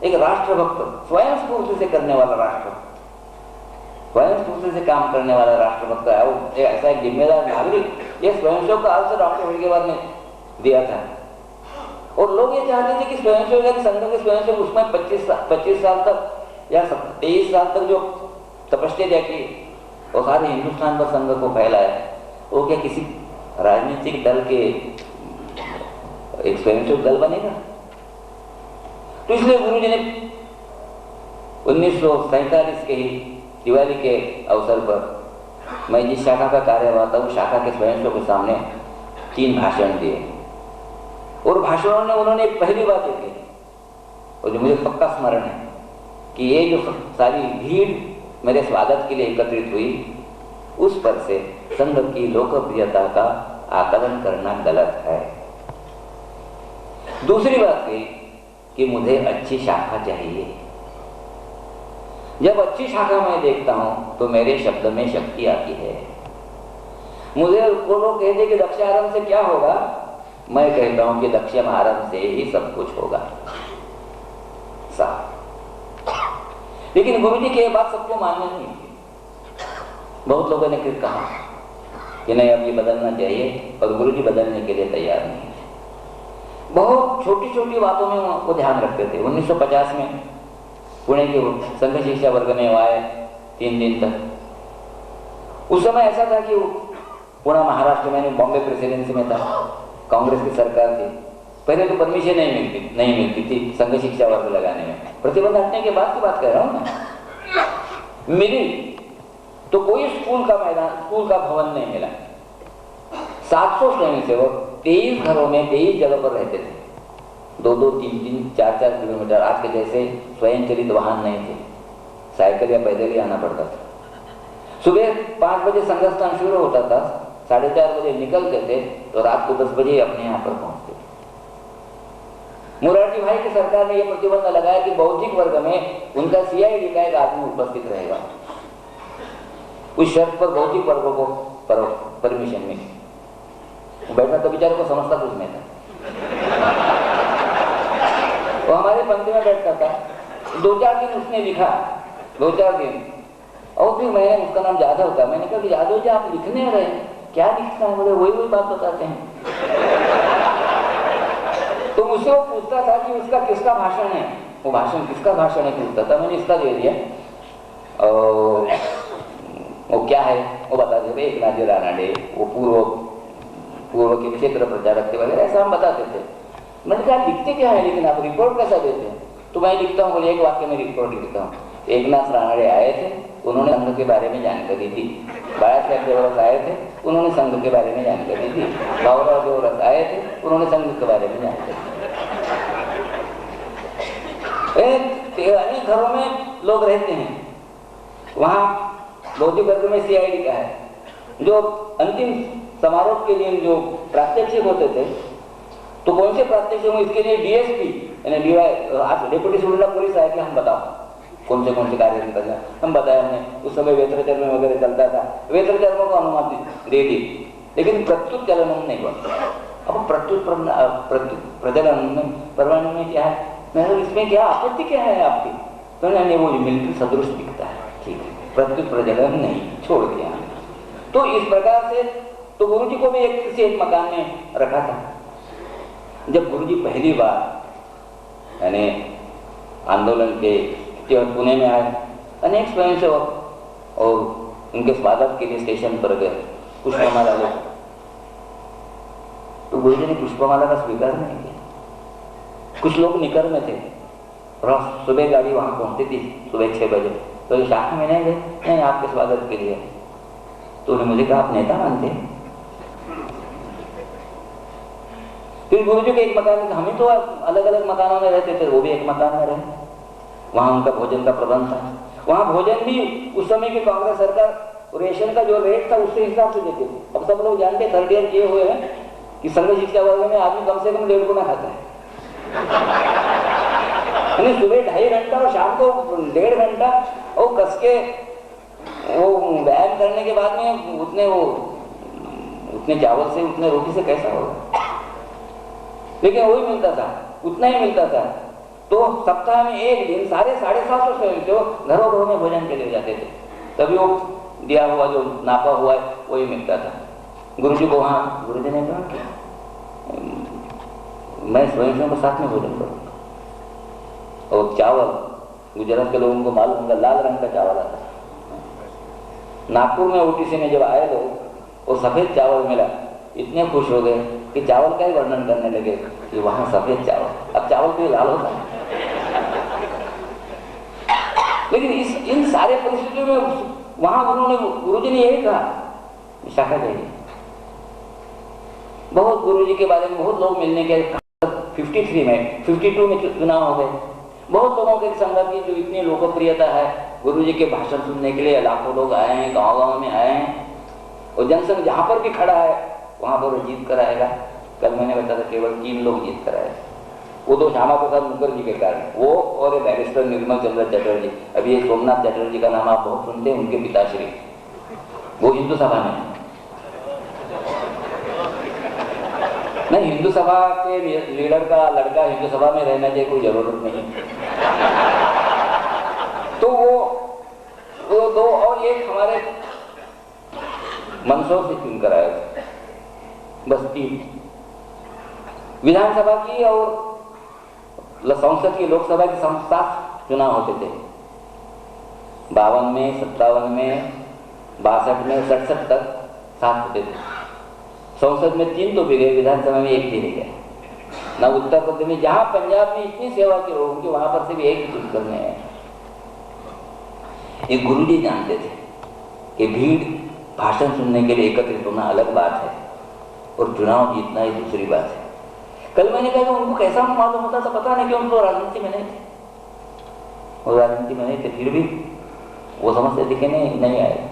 एक राष्ट्रभक्त, स्वयं स्फूर्ति से करने वाला राष्ट्रभक्त, स्वयं स्फूर्ति से काम करने वाला राष्ट्रभक्त है वो, ऐसा एक जिम्मेदार नागरिक। ये स्वयंसेवक का अर्थ डॉक्टर हेडगेवार ने दिया था। और लोग ये चाहते थे कि स्वयंसेवक संघ के स्वयंसेवक उसमें 25 साल तक या 23 साल तक जो तपस्या की और सारे हिंदुस्तान पर संघ को फैलाया, वो क्या किसी राजनीतिक दल के एक स्वयंसेवक दल बनेगा? तो इसलिए गुरु जी ने 1947 के ही दिवाली के अवसर पर मैं जिस शाखा का कार्यवाह था उस शाखा के स्वयंसेवक के सामने 3 भाषण दिए। और भाषणों में उन्होंने पहली बात ये कही, और जो मुझे पक्का स्मरण है, कि ये जो सारी भीड़ मेरे स्वागत के लिए एकत्रित हुई, उस पर से संघ की लोकप्रियता का आकलन करना गलत है। दूसरी बात कही कि मुझे अच्छी शाखा चाहिए। जब अच्छी शाखा मैं देखता हूं तो मेरे शब्द में शक्ति आती है। मुझे वो लोग कहते कि दक्षारंभ से क्या होगा, मैं कहता हूं कि दक्षम आरंभ से ही सब कुछ होगा। साफ। लेकिन गुरु जी की यह बात सबको माननी नहीं थी। बहुत लोगों ने फिर कहा कि नहीं, अब ये बदलना चाहिए, और गुरु जी बदलने के लिए तैयार नहीं थे। बहुत छोटी छोटी बातों में वो ध्यान रखते थे। 1950 में पुणे के संघ शिक्षा वर्ग में आए 3 दिन तक। उस समय ऐसा था कि पुणे महाराष्ट्र में, बॉम्बे प्रेसिडेंसी में था, कांग्रेस की सरकार थी। पहले तो परमिशन नहीं मिलती थी संघ शिक्षा वर्ग लगाने में। प्रतिबंध हटने के बाद की बात कर रहा हूँ मैं। मिली तो कोई स्कूल का मैदान, स्कूल का भवन नहीं मिला। 700 स्वयंसेवक 23 घरों में 23 जगह पर रहते थे। 2-2, 3-3, 4-4 किलोमीटर। आज के जैसे स्वयं चलित वाहन नहीं थे, साइकिल या पैदल ही आना पड़ता था। सुबह 5 बजे संघस्थान शुरू होता था, 4:30 बजे निकलते थे तो रात को 10 बजे अपने यहाँ पर पहुंचते थे। मुरारजी भाई की सरकार ने यह प्रतिबंध लगाया कि बौद्धिक वर्ग में उनका CID का एक आदमी उपस्थित रहेगा। उस शर्त पर बौद्धिक वर्गों को परमिशन मिली। बैठना तो बेचारे को समझता कुछ नहीं था। वो हमारे पंक्ति में बैठता था। 2-4 दिन उसने लिखा, 2-4 दिन, और फिर मैंने, उसका नाम जादव था, मैंने कहा कि जादव जी आप लिखने रहे, क्या लिखता है? मुझे वही बात बताते हैं। तो मुझसे वो पूछता था कि उसका किसका भाषण है, वो भाषण किसका भाषण है पूछता था। मैंने इसका दे दिया, और वो क्या है वो बता देते। एक नाजी रानाडे, वो पूर्व के क्षेत्र प्रचारक थे वगैरह, ऐसा हम बताते थे। मैंने कहा लिखते क्या है, लेकिन आप रिपोर्ट कैसा देते हैं? तो मैं लिखता हूँ, बोले एक वाक्य में रिपोर्ट लिखता हूँ। एकनाथ रानाडे आए थे, उन्होंने संघ के बारे में जानकारी दी। बाया साहेब देवरस आए थे, उन्होंने संघ के बारे में जानकारी दी। बाबूराव देवरस आए थे, उन्होंने संघ के बारे में जानकारी दी। अनेक घरों में लोग रहते हैं, वहाँ बौद्धिक वर्ग में CID का है। जो अंतिम समारोह के लिए जो प्रात्यक्षिक होते थे, तो कौन से प्रात्यक्षिक हो, इसके लिए DSP यानी डिप्टी सुपरिटेंडेंट पुलिस आए कि हम बताओ कौन से कार्य करना। हम बताया, हमने उस समय वेत्रचर्म वगैरह चलता था, वेत्रचर्मों को अनुमति दे दी, लेकिन प्रत्युत चलन नहीं हुआ। अब प्रत्युत प्रचलन परमाणु में क्या है, इसमें क्या आपत्ति क्या है आपकी? तो नहीं, वो मिलिट्री सदृश दिखता है, ठीक है, प्रत्युत प्रजनन नहीं, छोड़ दिया। तो इस प्रकार से तो गुरु जी को भी किसी एक मकान में रखा था। जब गुरु जी पहली बार यानी आंदोलन के पुणे में आए, अनेक स्वयंसेवक और उनके स्वागत के लिए स्टेशन पर गए, पुष्पमाला ले, तो गुरु जी ने पुष्पमाला का स्वीकार नहीं किया। कुछ लोग निकर में थे और सुबह गाड़ी वहां पहुंचती थी सुबह 6 बजे, तो शाखा में नहीं गए, नहीं आपके स्वागत के लिए। तो उन्होंने मुझे कहा आप नेता मानते हैं? फिर गुरु जी के एक मकान में, हमें तो अलग अलग मकानों में रहते थे, वो भी एक मकान में रहे, वहां उनका भोजन का प्रबंध था। वहां भोजन भी उस समय की कांग्रेस सरकार रेशन का जो रेट था उसके हिसाब से देते थे। अब सब लोग जानते, थर्ड ईयर किए हुए हैं कि संघ शिक्षा वर्ग में आदमी कम से कम 1.5 गुना खाता है। सुबह 2.5 घंटा और शाम को 1.5 घंटा, और कस के वो व्यायाम करने के बाद में उतने चावल से उतने रोटी से कैसा होगा? लेकिन वही मिलता था, उतना ही मिलता था। तो सप्ताह में एक दिन 750 जो घरों घरों में भोजन के लिए जाते थे, तभी वो दिया हुआ जो नापा हुआ है वही मिलता था। गुरु जी को वहाँ गुरु जी ने कहा कि मैं स्वयं के साथ में भोजन करूँगा। और चावल गुजरात के लोगों को मालूम होगा, लाल रंग का चावल आता है। नागपुर में ओटीसी में जब आए लोग, वो सफेद चावल मिला, इतने खुश हो गए कि चावल का ही वर्णन करने लगे कि वहां सफेद चावल, अब चावल तो लाल होता है। लेकिन इन सारे परिस्थितियों में वहां गुरुजी ने यही कहा, शाखा जाइए। बहुत गुरुजी के बारे में बहुत लोग मिलने के 53 में 52 में चुनाव हो गए। बहुत लोगों के संगत की जो इतनी लोकप्रियता है, गुरुजी के भाषण सुनने के लिए लाखों लोग आए हैं, गांव-गांव में आए हैं, और जनसंघ जहां पर भी खड़ा है वहां पर वो जीत कर आएगा। कल मैंने बताया था केवल 3 लोग जीत कर आए, वो 2 श्यामा प्रसाद मुखर्जी के कारण, वो और एक बैरिस्टर निर्मल चंद्र चटर्जी। अभी ये सोमनाथ चटर्जी का नाम आप बहुत सुनते हैं, उनके पिताश्री, वो हिंदू सभा में नहीं, हिंदू सभा के लीडर का लड़का हिंदू सभा में रहने की कोई जरूरत नहीं। तो वो 2 और एक हमारे मंदसौर से चुन कर आए, बस 3। विधानसभा की और संसद की, लोकसभा की 7 चुनाव होते थे। 52 में, 57 में, 62 में, 67 तक 7 होते थे। संसद में 3 तो भी गए, विधानसभा में 1 भी नहीं गया। ना उत्तर प्रदेश में, जहां पंजाब में इतनी सेवा की लोगों की, वहां पर से भी 1 चुन करने हैं। ये गुरुजी जानते थे कि भीड़ भाषण सुनने के लिए एकत्रित होना अलग बात है और चुनाव जीतना ही दूसरी बात है। कल मैंने कहा कि उनको कैसा मालूम होता था, पता नहीं कि उनको राजनीति में नहीं थे, और राजनीति में नहीं थे, फिर भी वो समझते थे कि नहीं आए।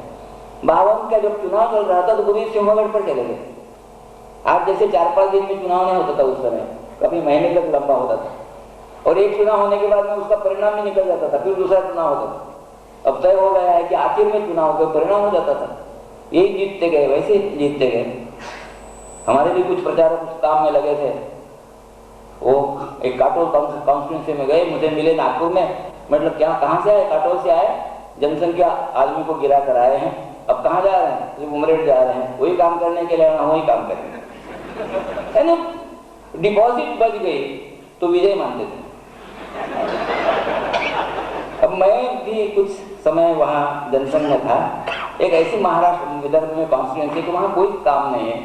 52 का जब चुनाव चल रहा था तो गुरु सिंहगढ़ पर चले गए। आज जैसे 4-5 दिन में चुनाव नहीं होता था उस समय, कभी महीने तक लंबा होता था, और एक चुनाव होने के बाद में उसका परिणाम भी निकल जाता था, फिर दूसरा चुनाव होता था। अब तय हो गया है कि आखिर में चुनाव का परिणाम हो जाता था, यही जीतते गए, वैसे जीतते गए। हमारे भी कुछ प्रचारक उस काम में लगे थे। वो एक काटोल कॉन्स्टिट्यूंसी में गए, मुझे मिले नागपुर में, मतलब क्या, कहाँ से आए? काटोल से आए, जनसंख्या आदमी को गिरा कर आए हैं, अब कहाँ जा रहे हैं? तो उमरेड जा रहे हैं, वही काम करने के लिए, वही काम करेंगे। डिपॉजिट बच गई तो विजय मानते थे। अब मैं भी कुछ समय वहाँ जनसंघ में था, एक ऐसी महाराष्ट्र विदर्भ में कॉन्स्टिट्यूंसी कि वहाँ कोई काम नहीं है।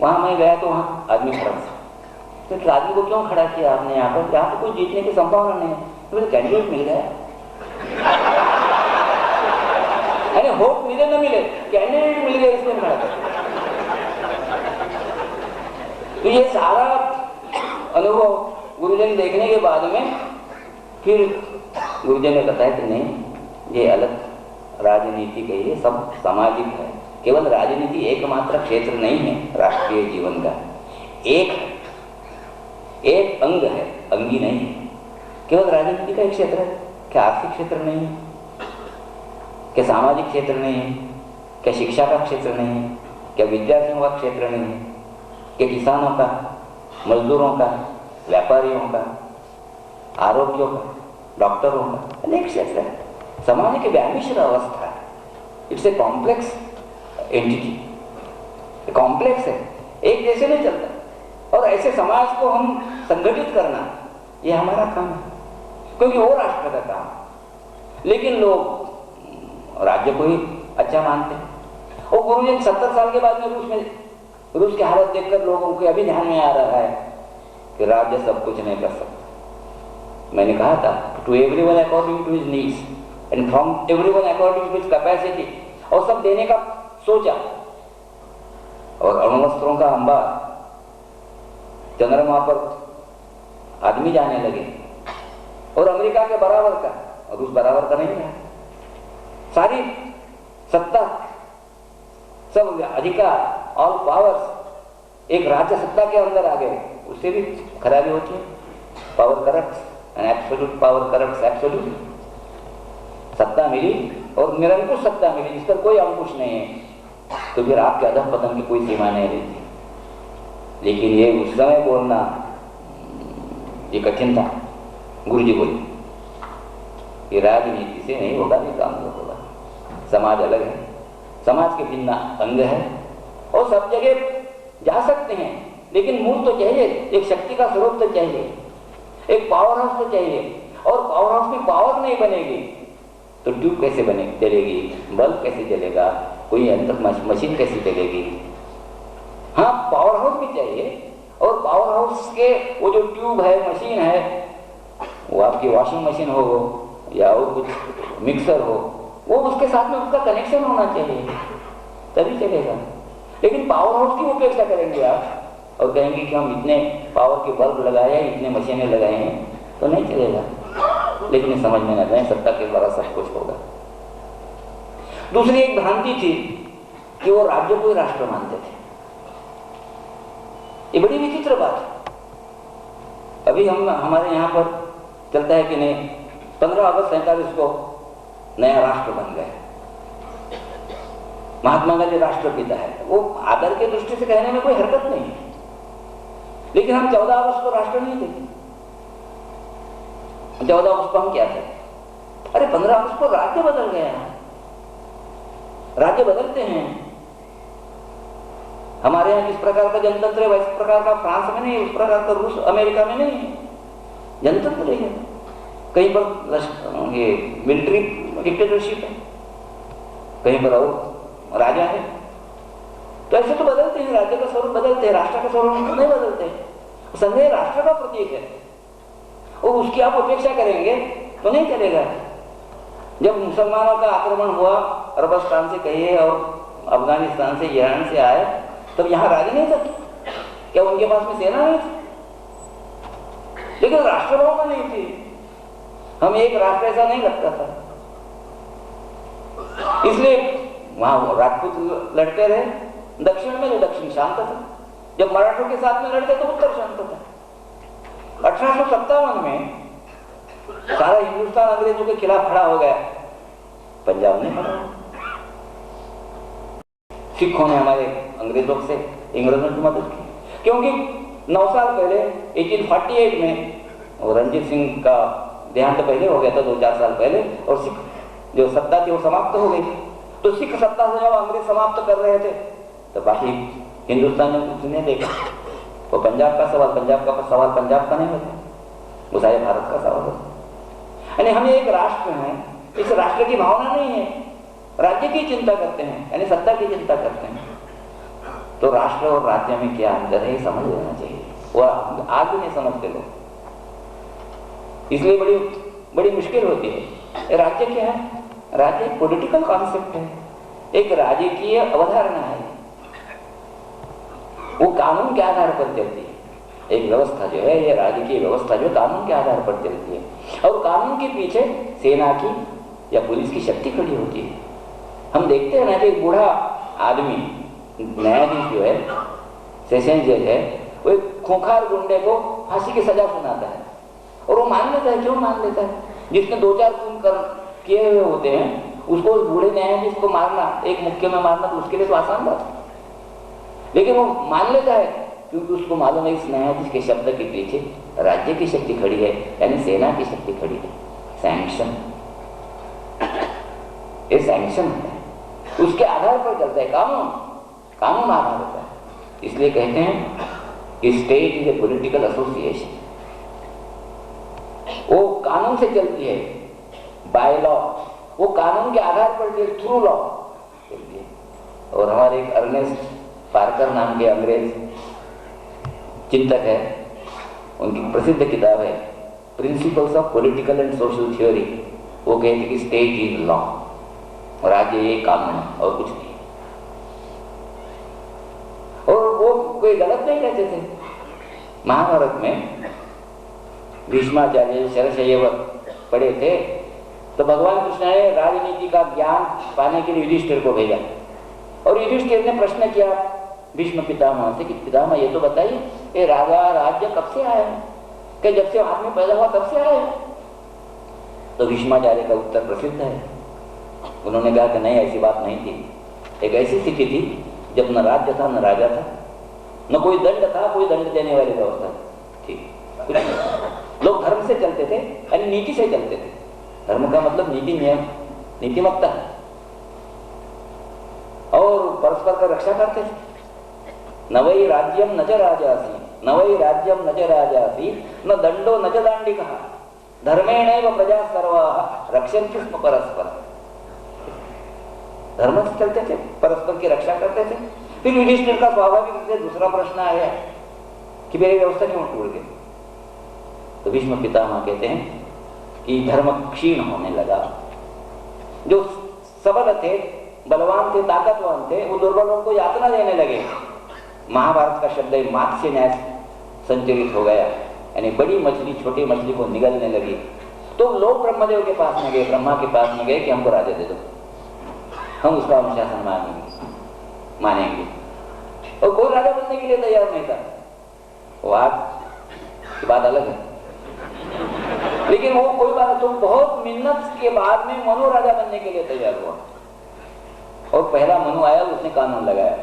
वहाँ मैं गया तो वहाँ आदमी खड़ा था, तो आदमी को क्यों खड़ा किया आपने यहाँ पर? यहाँ तो कोई जीतने की संभावना नहीं है। तो कैंडिडेट मिल गया, अरे वोट मिले न मिले, कैंडिडेट मिल गया, इसमें खड़ा था। तो ये सारा अनुभव गुरुजन देखने के बाद में फिर गुरुजन ने बताया कि नहीं, ये अलग राजनीति का, ये सब सामाजिक है। केवल राजनीति एकमात्र क्षेत्र नहीं है राष्ट्रीय जीवन का, एक अंग है, अंगी नहीं है। केवल राजनीति का एक क्षेत्र है, क्या आर्थिक क्षेत्र नहीं है? क्या सामाजिक क्षेत्र नहीं है? क्या शिक्षा का क्षेत्र नहीं है? क्या विद्यार्थियों का क्षेत्र नहीं है? क्या किसानों का, मजदूरों का, व्यापारियों का, आरोग्यों का, डॉक्टरों का? अनेक क्षेत्र है। समाज की व्यामिश्र अवस्था है, it's a complex entity, complex है, एक जैसे नहीं चलता। और ऐसे समाज को हम संगठित करना ये हमारा काम है, क्योंकि वो राष्ट्र का काम है। लेकिन लोग राज्य को ही अच्छा मानते हैं। और गुरुजी 70 साल के बाद में रूस की हालत देखकर लोगों के अभी ध्यान में आ रहा है कि राज्य सब कुछ नहीं कर सकता। मैंने कहा था to everyone according to his needs and from everyone according to his capacity, और सब देने का सोचा। और अणुवस्त्रों का अंबार, चंद्रमा पर आदमी जाने लगे, और अमेरिका के बराबर का, और रूस बराबर का नहीं रहा। सारी सत्ता, सब अधिकार, ऑल पावर्स एक राज्य सत्ता के अंदर आ गए। उससे भी खराबी होती है। Power corrupts and absolute power corrupts absolute. सत्ता मिली और निरंकुश सत्ता मिली जिस पर कोई अंकुश नहीं है, तो फिर आपके अधःपतन की कोई सीमा नहीं रहती। लेकिन ये उस समय बोलना ये कठिन था। गुरुजी बोले ये राजनीति से नहीं होगा, ये काम नहीं होगा। समाज अलग है, समाज के भिन्न अंग है, और सब जगह जा सकते हैं, लेकिन मूल तो चाहिए, एक शक्ति का स्रोत तो चाहिए, एक पावर हाउस तो चाहिए। और पावर हाउस में पावर नहीं बनेगी तो ट्यूब कैसे चलेगी, बल्ब कैसे चलेगा, कोई यंत्र मशीन कैसे चलेगी। हाँ, पावर हाउस भी चाहिए, और पावर हाउस के वो जो ट्यूब है, मशीन है, वो आपकी वॉशिंग मशीन हो या वो कुछ मिक्सर हो, वो उसके साथ में उसका कनेक्शन होना चाहिए, तभी चलेगा। लेकिन पावर हाउस की उपेक्षा करेंगे आप और कहेंगे कि हम इतने पावर के बल्ब लगाए हैं, इतने मशीनें लगाए हैं, तो नहीं चलेगा। लेकिन समझ में न जाए सत्ता के द्वारा सब कुछ होगा। दूसरी एक भ्रांति थी कि वो राज्य को ही राष्ट्र मानते थे। ये बड़ी विचित्र बात है। अभी हमारे यहाँ पर चलता है कि नहीं, 15 अगस्त 47 को नया राष्ट्र बन गए, महात्मा गांधी राष्ट्रपिता है। वो आदर के दृष्टि से कहने में कोई हरकत नहीं है, लेकिन हम 14 अगस्त को राष्ट्र नहीं थे। 14 अगस्त को हम क्या थे? अरे 15 अगस्त को राज्य बदल गया। राज्य बदलते हैं। हमारे यहाँ जिस प्रकार का जनतंत्र है वैसे प्रकार का फ्रांस में नहीं है, उस प्रकार का रूस अमेरिका में नहीं है। जनतंत्र नहीं है, कहीं पर ये मिलिट्री डिक्टेटरशिप है, कहीं पर और राजा है। तो ऐसे तो बदलते हैं, राज्य का स्वरूप बदलते हैं, राष्ट्र का स्वरूप नहीं बदलते। संघ राष्ट्र का प्रतीक है और उसकी आप उपेक्षा करेंगे तो नहीं चलेगा। जब मुसलमानों का आक्रमण हुआ अरबस्तान से कहिए और अफगानिस्तान से, ईरान से आए, तब यहाँ राजा नहीं था क्या? उनके पास में सेना नहीं थी, लेकिन राष्ट्रभावना नहीं थी। हम एक राष्ट्र ऐसा नहीं लगता था, इसलिए वहां राजपूत लड़ते रहे। दक्षिण में जो दक्षिण शांत था, जब मराठों के साथ में लड़ते तो उत्तर शांत था। 1857 में सारा हिंदुस्तान अंग्रेजों के खिलाफ खड़ा हो गया, पंजाब में खड़ा। सिखों ने हमारे अंग्रेजों से, इंग्रजों की मदद की, क्योंकि 9 साल पहले 1848 में रणजीत सिंह का देहांत पहले हो गया था, 2-4 साल पहले, और सिख जो सत्ता थी वो समाप्त हो गई। तो सिख सत्ता से जब अंग्रेज समाप्त कर रहे थे तो बाकी हिंदुस्तान ने कुछ नहीं देखा। वो पंजाब का सवाल पंजाब का नहीं होता, वो सारे भारत का सवाल होता। यानी हम एक राष्ट्र हैं, इस राष्ट्र की भावना नहीं है, राज्य की चिंता करते हैं, यानी सत्ता की चिंता करते हैं। तो राष्ट्र और राज्य में क्या अंतर है, समझ लेना चाहिए। वो आज भी नहीं समझते लोग, इसलिए बड़ी मुश्किल होती है। राज्य क्या है? राज्य एक पॉलिटिकल कॉन्सेप्ट है, एक राजकीय अवधारणा है। वो कानून के आधार पर चलती है। एक व्यवस्था जो है, ये राजकीय व्यवस्था जो कानून के आधार पर चलती है, और कानून के पीछे सेना की या पुलिस की शक्ति खड़ी होती है। हम देखते हैं ना कि एक बूढ़ा आदमी, न्यायाधीश जो है, सेशन जज है, वो एक खूंखार गुंडे को फांसी की सजा सुनाता है, और वो मान लेता है। क्यों मान लेता है? जिसने 2-4 खून किए हुए होते हैं, उसको उस बूढ़े न्यायाधीश को मारना, एक मुक्के में मारना, तो उसके लिए तो आसान बात है, लेकिन वो मान लेता है क्योंकि उसको मालूम है इस न्यायाधीश के शब्द के पीछे राज्य की शक्ति खड़ी है, यानी सेना की शक्ति खड़ी है। सैंक्शन, ये सैंक्शन है। उसके आधार पर चलता है कानून। कानून आधार होता है। इसलिए कहते हैं कि state is a political association. वो कानून से चलती है, बाय लॉ। वो कानून के आधार पर थ्रू लॉ चलती है। और हमारे एक अर्नेस्ट पार्कर नाम के अंग्रेज चिंतक है, उनकी प्रसिद्ध किताब है principles of political and social theory. वो कहते हैं कि स्टेट इज लॉ, और आज ये कानून है और कुछ नहीं। और वो कोई गलत नहीं कहते थे। महाभारत में भीष्माचार्य शरशय्य पढ़े थे तो भगवान कृष्ण ने राजनीति का ज्ञान पाने के लिए युधिष्ठिर को भेजा, और युधिष्ठिर ने प्रश्न किया भीष्म पितामह से कि पितामह ये तो बताइए, ये राजा राज्य कब से आया है? कि जब से आदमी पैदा हुआ तब से आया है? तो भीष्माचार्य का उत्तर प्रसिद्ध है। उन्होंने कहा कि नहीं, ऐसी बात नहीं थी। एक ऐसी स्थिति थी जब न राज्य था, न राजा था, न कोई दंड था, कोई दंड देने वाली व्यवस्था थी, कुछ नहीं। लोग धर्म से चलते थे, यानी नीति से चलते थे। धर्म का मतलब नीति, नियम, नीतिमत्ता, और परस्पर का रक्षा करते थे। न वै राज्यम न च राजासी, न वै राज्यम न च राजासी, न दंडो न च दांडिकः, धर्मेणैव प्रजा सर्वाः रक्षन्ति स्म परस्पर। धर्म से चलते थे, परस्पर की रक्षा करते थे। फिर युधिष्ठिर का स्वाभाविक रूप से दूसरा प्रश्न आया कि मेरी व्यवस्था क्यों टूट गई? तो भीष्म पितामह कहते हैं कि धर्म क्षीण होने लगा। जो सबल थे, बलवान थे, ताकतवान थे, वो दुर्बलों को यातना देने लगे। महाभारत का शब्द है मात्स्य न्याय संचरित हो गया, यानी बड़ी मछली छोटी मछली को निगलने लगी। तो लोग ब्रह्मदेव के पास में गए, ब्रह्मा के पास में गए कि हमको राजा दे दो, हम उसका अनुशासन मानेंगे। और कोई राजा बनने के लिए तैयार नहीं था। वो आज की बात अलग है, लेकिन वो कोई बात, तो बहुत मिन्नत के बाद में मनु राजा बनने के लिए तैयार हुआ। और पहला मनु आया, उसने कानून लगाया,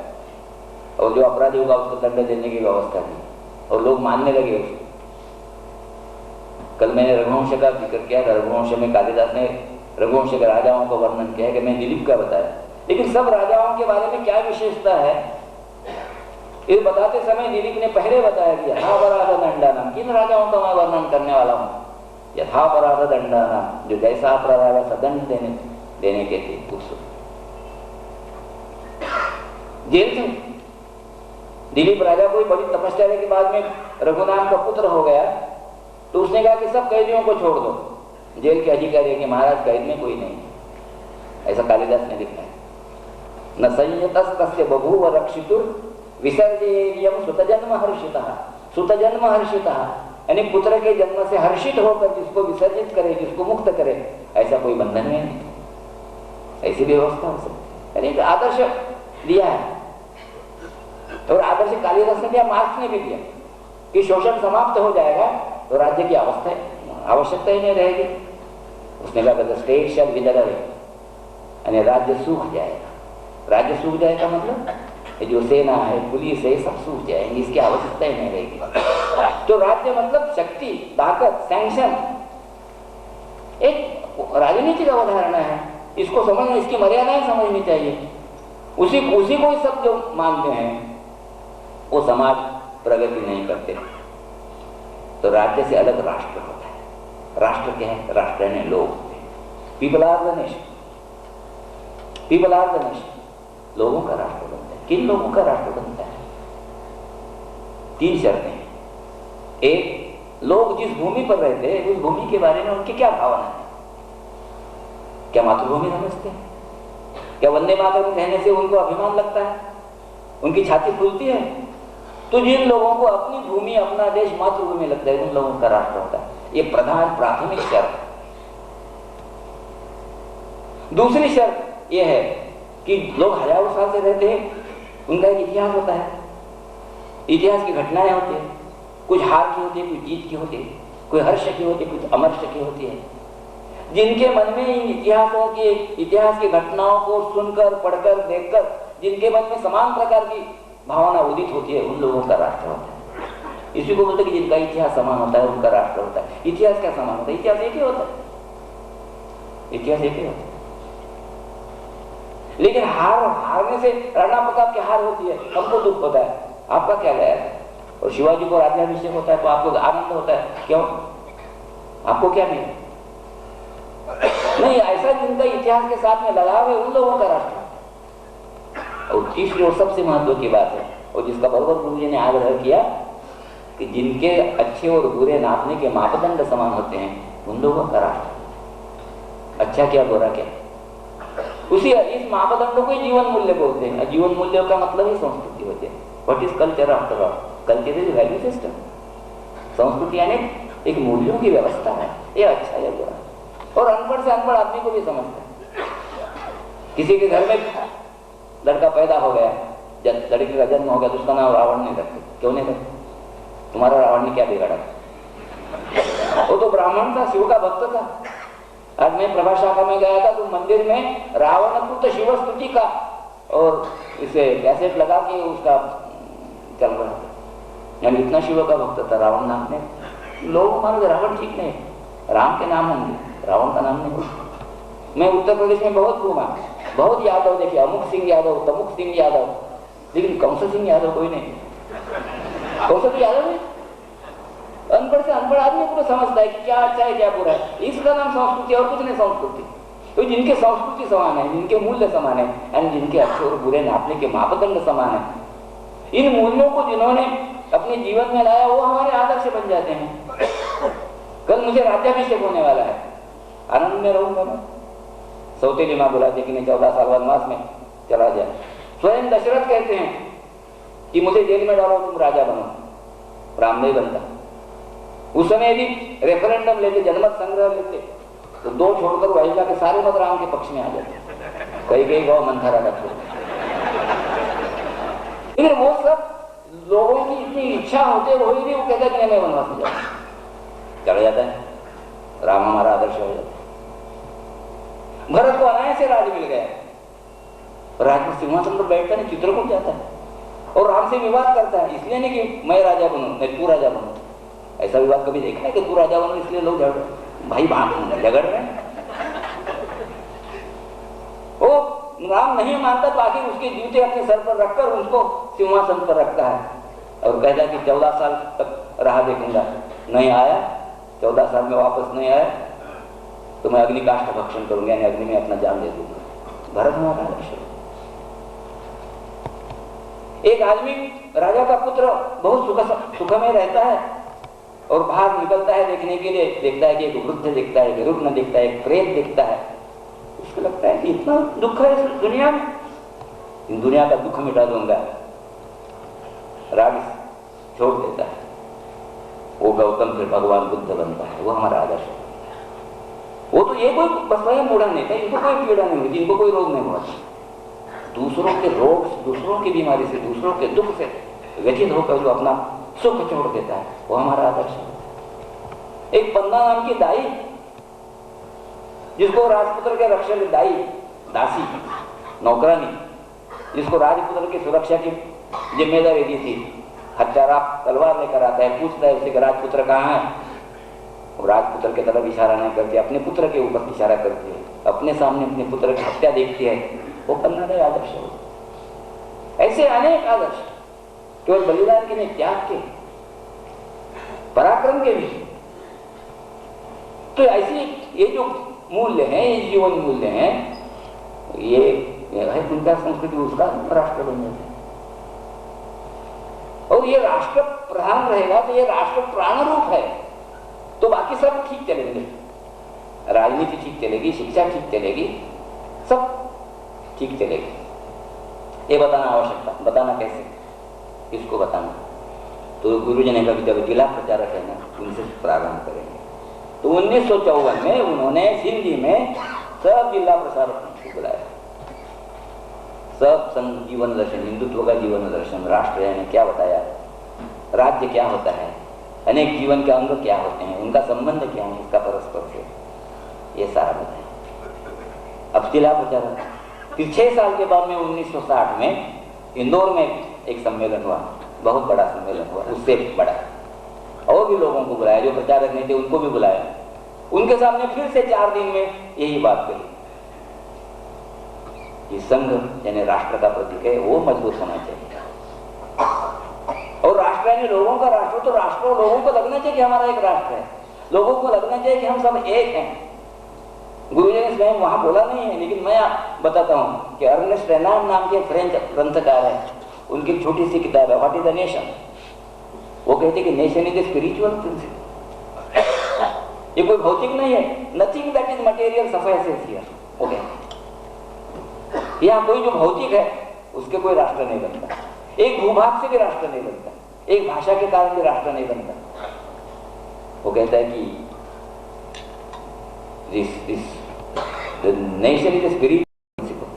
और जो अपराधी होगा उसको दंड देने की व्यवस्था की, और लोग मानने लगे उसको। कल मैंने रघुवंश का जिक्र किया था। रघुवंश में कालिदास ने रघुवंश के राजाओं का वर्णन किया कि मैं दिलीप का बताया, लेकिन सब राजाओं के बारे में क्या विशेषता है ये बताते समय दिलीप ने पहले बताया कि यथापराध दंडानाम। किन राजाओं का मैं वर्णन करने वाला हूँ? यथापराध दंडानाम, जो जैसा अपराध आया वैसा दंड देने के थे। जेल थे। दिलीप राजा कोई बड़ी तपस्या के बाद में रघुनाम का पुत्र हो गया, तो उसने कहा कि सब कैदियों को छोड़ दो। जेल के अधिकारी कि महाराज कैद में कोई नहीं, ऐसा कालिदास ने लिखा है। न संयतस्तस्य बभूव रक्षितुर विसर्जयेयं सुतजन्म हर्षितः। सुतजन्म हर्षितः यानी पुत्र के जन्म से हर्षित होकर जिसको विसर्जित करे, जिसको मुक्त करे, ऐसा कोई बंधन में नहीं, ऐसी व्यवस्था हो सकती। यानी आदर्श दिया है, और आदर्श कालिदास ने दिया, मार्क्स ने भी दिया कि शोषण समाप्त हो जाएगा तो राज्य की आवश्यकता ही नहीं रहेगी। उसने कहा स्टेट शैल बी यानी राज्य सूख जाएगा। राज्य सूख जाएगा मतलब जो सेना है, पुलिस है, सब सूख जाएंगे, इसकी आवश्यकता ही नहीं रहेगी। तो राज्य मतलब शक्ति, ताकत, सैंक्शन एक राजनीतिक अवधारणा है। इसको समझना, इसकी मर्यादाएं समझनी चाहिए। उसी को सब जो मानते हैं वो समाज प्रगति नहीं करते। तो राज्य से अलग राष्ट्र होता है। राष्ट्र क्या है? राष्ट्र यानी लोग, people are the nation. People are the nation, लोगों का राष्ट्र बनता है। किन लोगों का राष्ट्र बनता है? 3 शर्तें। एक, लोग जिस भूमि पर रहते हैं उस भूमि के बारे में उनकी क्या भावना है? क्या मातृभूमि समझते हैं? क्या वंदे मातरम कहने से उनको अभिमान लगता है, उनकी छाती फूलती है? तो जिन लोगों को अपनी भूमि, अपना देश मातृभूमि लगता है, उन लोगों का राष्ट्र होता है। ये प्रधान प्राथमिक शर्त। दूसरी शर्त यह है कि लोग हजारों साल से रहते हैं, उनका एक इतिहास होता है, इतिहास की घटनाएं होती है, कुछ हार की होती है, कुछ जीत की होती है, कोई हर्ष की होती है, कुछ अमर्ष की होती है। जिनके मन में इन इतिहास की घटनाओं को सुनकर, पढ़कर, देखकर जिनके मन में समान प्रकार की भावना उदित होती है, उन लोगों का राष्ट्र होता है। इसी को बोलते हैं कि जिनका इतिहास समान होता है उनका राष्ट्र होता है। इतिहास क्या समान होता है? इतिहास एक ही होता है। इतिहास एक ही होता है। लेकिन हारने से राणा प्रताप की हार होती है, हमको दुख होता है, आपका क्या गया है? और शिवाजी को राज्याभिषेक होता है तो आपको आनंद होता है, क्यों? आपको क्या मिला? नहीं, ऐसा जिनका इतिहास के साथ में लगाव है उन लोगों का राष्ट्र। और तीसरी और सबसे महत्व की बात है, और जिसका बरबर गुरु जी ने आग्रह किया कि जिनके अच्छे और बुरे नापने के मापदंड समान होते हैं उन लोगों का राष्ट्र। अच्छा क्या बुरा क्या, उसी इस मापदंडों को जीवन मूल्य बोलते हैं। जीवन मूल्य का मतलब ही संस्कृति होती है। What is culture after all? Culture is value system. संस्कृति यानी एक मूल्यों की व्यवस्था है, ये अच्छा या बुरा। और अनपढ़ से अनपढ़ आदमी को भी समझता है। किसी के घर में लड़का पैदा हो गया, लड़के का जन्म हो गया तो उसका नाम रावण नहीं रखते। क्यों नहीं रखते? तुम्हारा रावण ने क्या बिगाड़ा? वो तो ब्राह्मण था, शिव का भक्त था। आज मैं प्रभा शाखा में गया था तो मंदिर में रावण पुत्र शिव स्तुति का और इसे कैसेट लगा के उसका चल रहा था। यानी इतना शिव का भक्त था रावण नाम ने। लोग मानो रावण ठीक नहीं, राम के नाम होंगे, रावण का नाम नहीं। मैं उत्तर प्रदेश में बहुत घूमा, बहुत यादव देखे, अमुक सिंह यादव, तमुक सिंह यादव, लेकिन कंस सिंह यादव कोई नहीं। कंस तो यादव है। अनपढ़ से अनपढ़ आदमी को समझता है कि क्या अच्छा है क्या बुरा है। इसका नाम संस्कृति और कुछ नहीं संस्कृति। तो जिनके संस्कृति समान है, जिनके मूल्य समान है, यानी जिनके अच्छे और बुरे नापने के मापदंड समान है, इन मूल्यों को जिन्होंने अपने जीवन में लाया वो हमारे आदर्श बन जाते हैं। कल मुझे राज्याभिषेक होने वाला है, आनंद में रहूंगा मैं। सौतेली माँ बुलाती कि नहीं 14 साल वनवास में चला जाए। स्वयं दशरथ कहते हैं कि मुझे जेल में डालो, तुम राजा बनो। राम नहीं बनता। उस समय भी रेफरेंडम लेते, जनमत संग्रह लेते तो 2 छोड़कर वहीला के सारे मत राम के पक्ष में आ जाते। कई गौ मंथरा रखो। लेकिन वो सब लोगों की इतनी इच्छा होते हुए भी वो कहता कि मैं वनवास में जाऊं, चला जाता है। राम हमारा आदर्श हो जाता है। भरत को अनायास से राज मिल गया, राज में सिंहासन पर बैठता नहीं, चित्रकूट जाता है और राम से विवाद करता है। इसलिए नहीं कि मैं राजा बनूं, मैं तू राजा बनूं। ऐसा विवाद कभी देखा है कि तू राजा बनो इसलिए लोग झगड़ भाई झगड़ रहे हैं। वो राम नहीं मानता तो आखिर उसके जूते अपने सर पर रखकर उसको सिंहासन पर रखता है और कहता है कि 14 साल तक राह देखूंगा। नहीं आया, 14 साल में वापस नहीं आया तो मैं अग्निकाष्ठ भक्षण करूंगा, यानी अग्नि में अपना जान दे दूंगा। भरत हमारा आदर्श। एक आदमी राजा का पुत्र बहुत सुख में रहता है और बाहर निकलता है देखने के लिए, देखता है कि एक वृद्ध देखता है, एक रुग्ण देखता है, एक प्रेत देखता है। उसको लगता है कि इतना दुख है इस दुनिया में, इन दुनिया का दुख मिटा दूंगा। राग छोड़ देता है। वो गौतम फिर भगवान बुद्ध बनता है। वो हमारा आदर्श है। वो तो ये कोई स्वयं बूढ़ा नहीं था, इनको कोई पीड़ा नहीं हुई, इनको कोई रोग नहीं हुआ। दूसरों के रोग, दूसरों की बीमारी से, दूसरों के दुख से व्यथित होकर जो अपना सुख छोड़ देता है वो हमारा आदर्श है। एक पन्ना नाम की दाई, जिसको राजपुत्र के रक्षक, दाई दासी नौकरानी, जिसको राजपुत्र की सुरक्षा की जिम्मेदारी दी थी। हत्यारा तलवार लेकर आता है, पूछता है उससे कि राजपुत्र कहाँ है। वो राजपुत्र के तरफ इशारा नहीं करती, अपने पुत्र के ऊपर इशारा करती है, अपने सामने अपने पुत्र की हत्या देखती है। वो पन्ना आदर्श है। ऐसे अनेक आदर्श केवल बलिदान के नहीं, त्याग के, पराक्रम के भी। तो ऐसी ये जो मूल्य हैं, ये जीवन मूल्य हैं, ये है उनका संस्कृति, उसका राष्ट्र बन जाता है। और ये राष्ट्र प्रधान रहेगा तो ये राष्ट्र प्राण रूप है, तो बाकी सब ठीक चलेंगे। राजनीति ठीक चलेगी, शिक्षा ठीक चलेगी, सब ठीक चलेगी। ये बताना आवश्यकता। बताना कैसे, किसको बताना? तो गुरुजी ने कहा जब जिला प्रचारक है ना, उनसे प्रारंभ करेंगे। तो 1954 में उन्होंने सिंधी में सब जिला प्रचारक को बुलाया। सब जीवन दर्शन, हिंदुत्व का जीवन दर्शन, राष्ट्र यानी क्या बताया, राज्य क्या होता है, अनेक जीवन के अंग क्या होते हैं, उनका संबंध क्या है, इसका परस्पर से, ये सारा बताया। अब जिला प्रचारक। फिर 6 साल के बाद में 1960 में इंदौर में एक सम्मेलन हुआ, बहुत बड़ा सम्मेलन हुआ, उससे बड़ा। और भी लोगों को बुलाया, जो प्रचारक नहीं थे उनको भी बुलाया। उनके सामने फिर से 4 दिन में यही बात कही ये संघ यानी राष्ट्र का प्रतीक है, वो मजबूत होना चाहिए। और राष्ट्र यानी लोगों का राष्ट्र, तो राष्ट्र और लोगों को लगना चाहिए कि हमारा एक राष्ट्र है, लोगों को लगना चाहिए कि हम सब एक हैं। गुरुजी ने स्वयं वहां बोला नहीं है, लेकिन मैं बताता हूं कि अर्नेस्ट रेनार्ड नाम के फ्रेंच ग्रंथकार है, उनकी छोटी सी किताब है व्हाट इज द नेशन। वो कहते कि nation is a spiritual principle, ये कोई भौतिक नहीं है, nothing that is material sufficience here. वो कहते यहाँ कोई जो भौतिक है उसके कोई राष्ट्र नहीं बनता, एक भूभाग से भी राष्ट्र नहीं बनता, एक भाषा के कारण भी राष्ट्र नहीं बनता। वो कहता है कि the nation is a spiritual principle,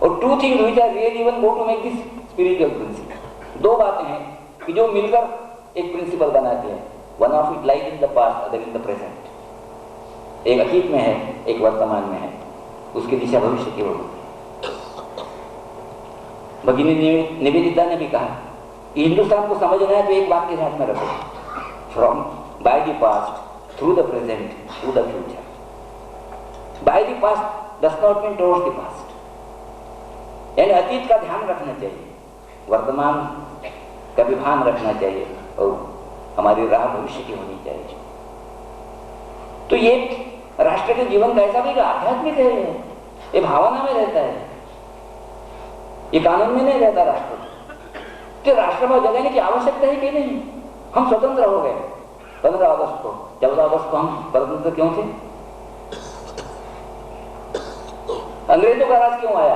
और two things which are really even go to make this spiritual principle। दो बातें हैं कि जो मिलकर एक प्रिंसिपल बनाती हैं। One of it lies in the past, other in the present. एक अतीत में है, एक वर्तमान में है, उसकी दिशा भविष्य की ओर होती है। भगिनी निवेदिता ने भी कहा कि हिंदुस्तान को समझना है तो एक बात के ध्यान में रखो, from by the past through the present to the future. By the past does not mean towards the past. यानी अतीत का ध्यान रखना चाहिए, वर्तमान का भी भान रखना चाहिए, और हमारी राह भविष्य की होनी चाहिए। तो ये राष्ट्र के जीवन का ऐसा भी आध्यात्मिक है, ये भावना में रहता है, ये कानून में नहीं रहता राष्ट्र। तो राष्ट्रभाव जगाने की आवश्यकता है कि नहीं? हम स्वतंत्र हो गए 15 अगस्त को, 14 अगस्त को हम स्वतंत्र क्यों थे? अंग्रेजों का राज क्यों आया?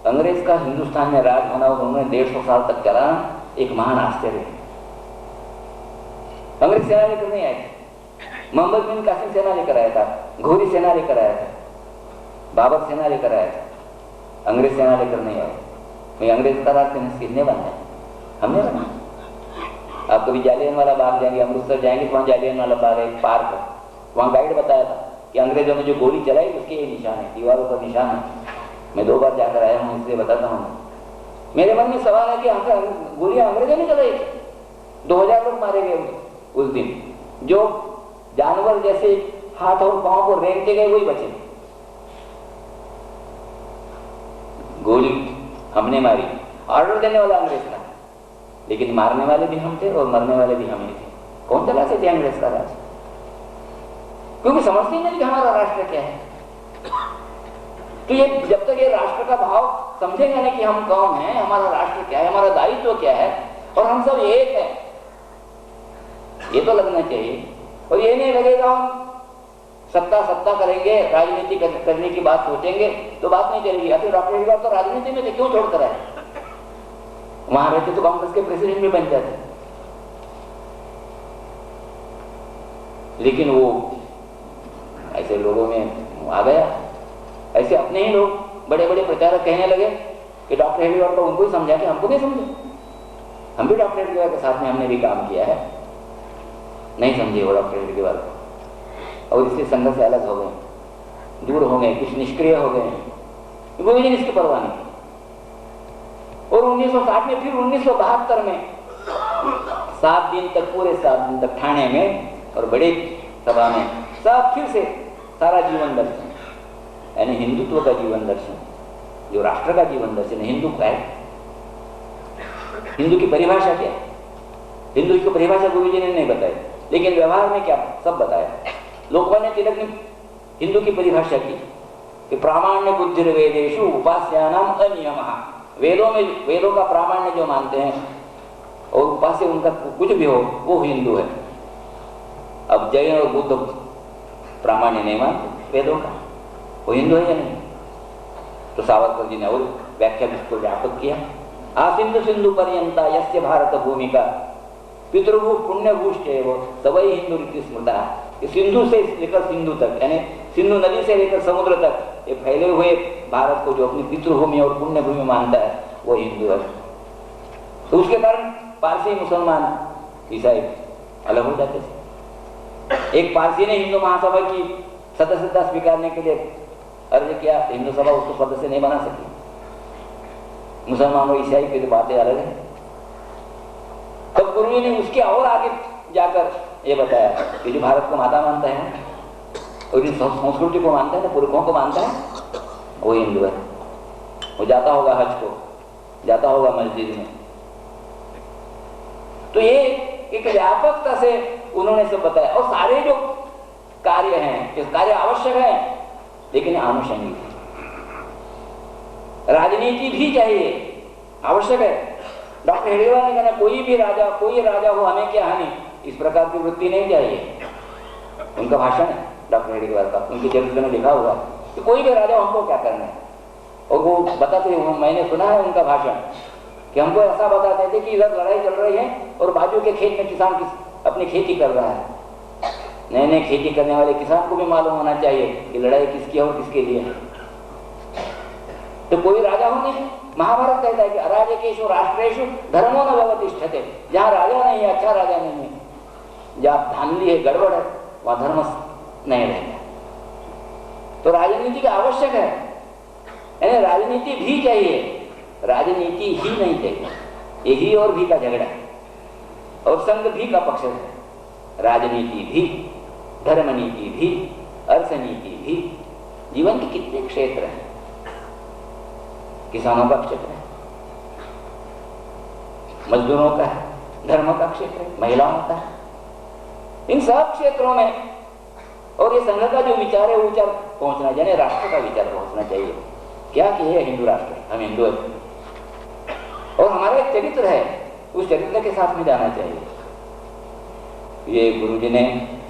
अंग्रेज का हिंदुस्तान में राज होना और उन्होंने 150 साल तक चलाना एक महान आश्चर्य है। अंग्रेज सेना लेकर नहीं आए थे, मोहम्मद बिन कासिम सेना लेकर आया था, घोरी सेना लेकर आया था, बाबर सेना लेकर आया था, अंग्रेज सेना लेकर नहीं आए। मैं अंग्रेज का राज किसने बनाया? हमने बनाया। आप कभी जालियनवाला बाग जाएंगे, अमृतसर जाएंगे तो वहाँ जालियनवाला बाग है, एक पार्क है, वहाँ गाइड बताया था कि अंग्रेजों ने जो गोली चलाई उसके ये निशान है, दीवारों पर निशान है। मैं 2 बार जाकर आया हूँ, इसलिए बताता हूँ। मेरे मन में सवाल है कि गोलियां अंग्रेजों ने चलाई, 2000 लोग मारे गए उस दिन। जो जानवर जैसे हाथ और पांव को रेंगते गए वही बचे। गोली हमने मारी, ऑर्डर देने वाला अंग्रेज था, लेकिन मारने वाले भी हम थे और मरने वाले भी हम ही थे। कौन चलाते थे अंग्रेज का राज? क्योंकि समझते ही नहीं कि हमारा राष्ट्र क्या है। तो ये जब तक ये राष्ट्र का भाव समझेंगे नहीं कि हम कौन हैं, हमारा राष्ट्र क्या है, हमारा दायित्व क्या है, और हम सब एक हैं, ये तो लगना चाहिए। और ये नहीं लगेगा हम सत्ता करेंगे, राजनीति करने की बात सोचेंगे तो बात नहीं चलेगी। या फिर डॉक्टर हरिवाल तो राजनीति में थे, क्यों छोड़कर आए? वहां रहते तो कांग्रेस के प्रेसिडेंट भी बन जाते। लेकिन वो ऐसे लोगों में आ गया, ऐसे अपने ही लोग बड़े बड़े प्रचारक कहने लगे कि डॉक्टर हरिवाल को उनको ही समझा कि हमको नहीं समझे। हम भी डॉक्टर हरिवाल के साथ में हमने भी काम किया है, नहीं समझे वो डॉक्टर हरिवाल को, और इसलिए संघ से अलग हो गए, दूर हो गए, कुछ निष्क्रिय हो गए, वो भी इसकी परवाह नहीं। और 1960 में, फिर 1972 में 7 दिन तक, पूरे 7 दिन तक ठाणे में और बड़े सभा में सब फिर से सारा जीवन दर्शन, यानी हिंदुत्व का जीवन दर्शन, जो राष्ट्र का जीवन दर्शन है, हिंदू का है। हिंदू की परिभाषा क्या है? हिंदू की परिभाषा गुरुजी ने नहीं बताई, लेकिन व्यवहार में क्या सब बताया। लोकमान्य तिलक ने हिंदू की परिभाषा की कि प्रामाण्य बुद्धि वेदेषु उपास्यानाम अनियमः। वेदों में, वेदों का प्रामाण्य जो मानते हैं और उपास्य उनका कुछ भी हो, वो हिंदू है। अब जैन और बुद्ध प्रामाण्य नहीं मानते वेदों का, वो हिंदू है या नहीं? तो सावरकर जी ने और व्याख्या इसको व्यापक किया। आसिंधु सिंधु पर्यंता यस्य भारत भूमिका पितृभू पुण्यभूष्ट सवई हिंदू रीति स्मृता। सिंधु से लेकर सिंधु तक, यानी सिंधु नदी से लेकर समुद्र तक ये फैले हुए भारत को जो अपनी पितृभूमि और पुण्य भूमि मानता है वो हिंदू है। तो उसके कारण पारसी, मुसलमान, ईसाई अलग हो जाते थे। एक पारसी ने हिंदू महासभा की सदस्यता स्वीकारने के लिए अर्ज किया, हिंदू सभा उसको सदस्य नहीं बना सकी। मुसलमान और ईसाई की बातें अलग है। तब गुरु ने उसके और आगे जाकर ये बताया कि जो भारत को माता मानता है और इस संस्कृति को मानता है, पुरखों को मानता है, वो हिंदू है, वो जाता होगा हज को, जाता होगा मस्जिद में। तो ये एक व्यापकता से उन्होंने सब बताया। और सारे जो कार्य हैं, ये कार्य आवश्यक है लेकिन आनुषंगिक है। राजनीति भी चाहिए, आवश्यक है। डॉक्टर हेडगेवार ने कहा कोई राजा हो, हमें क्या हानि, इस प्रकार की वृत्ति नहीं चाहिए। उनका भाषण है डॉक्टर हेडगेवार का, उनके चरित्र में लिखा हुआ कि कोई भी राजा हमको क्या करना है। और वो बताते हुए, मैंने सुना है उनका भाषण कि हमको ऐसा बताते थे कि इधर लड़ाई चल रही है और बाजू के खेत में किसान अपनी खेती कर रहा है। नए नए खेती करने वाले किसान को भी मालूम होना चाहिए कि लड़ाई किसकी है और किसके लिए है। तो कोई राजा हो नहीं, महाभारत कहता है कि अराजकेषु राष्ट्रेषु धर्मो न व्यवतिष्ठते। जहाँ राजा नहीं है, अच्छा राजा नहीं है, जहाँ धांधली है, गड़बड़ है, वहाँ धर्म नहीं रहेगा। तो राजनीति का आवश्यक है, यानी राजनीति भी चाहिए, राजनीति ही नहीं चाहिए। यही और भी का झगड़ा है, और संघ भी का पक्ष है। राजनीति भी, धर्मनीति भी, अर्थनीति भी। जीवन के कितने क्षेत्र हैं। किसानों का क्षेत्र है, मजदूरों का है, धर्म का क्षेत्र है, महिलाओं का है, इन सब क्षेत्रों में। और ये संघ का जो विचार है वो विचार पहुंचना चाहिए, राष्ट्र का विचार पहुंचना चाहिए। क्या कि है हिंदू राष्ट्र, हम हिंदू हैं और हमारा एक चरित्र है, उस चरित्र के साथ में जाना चाहिए। ये गुरुजी ने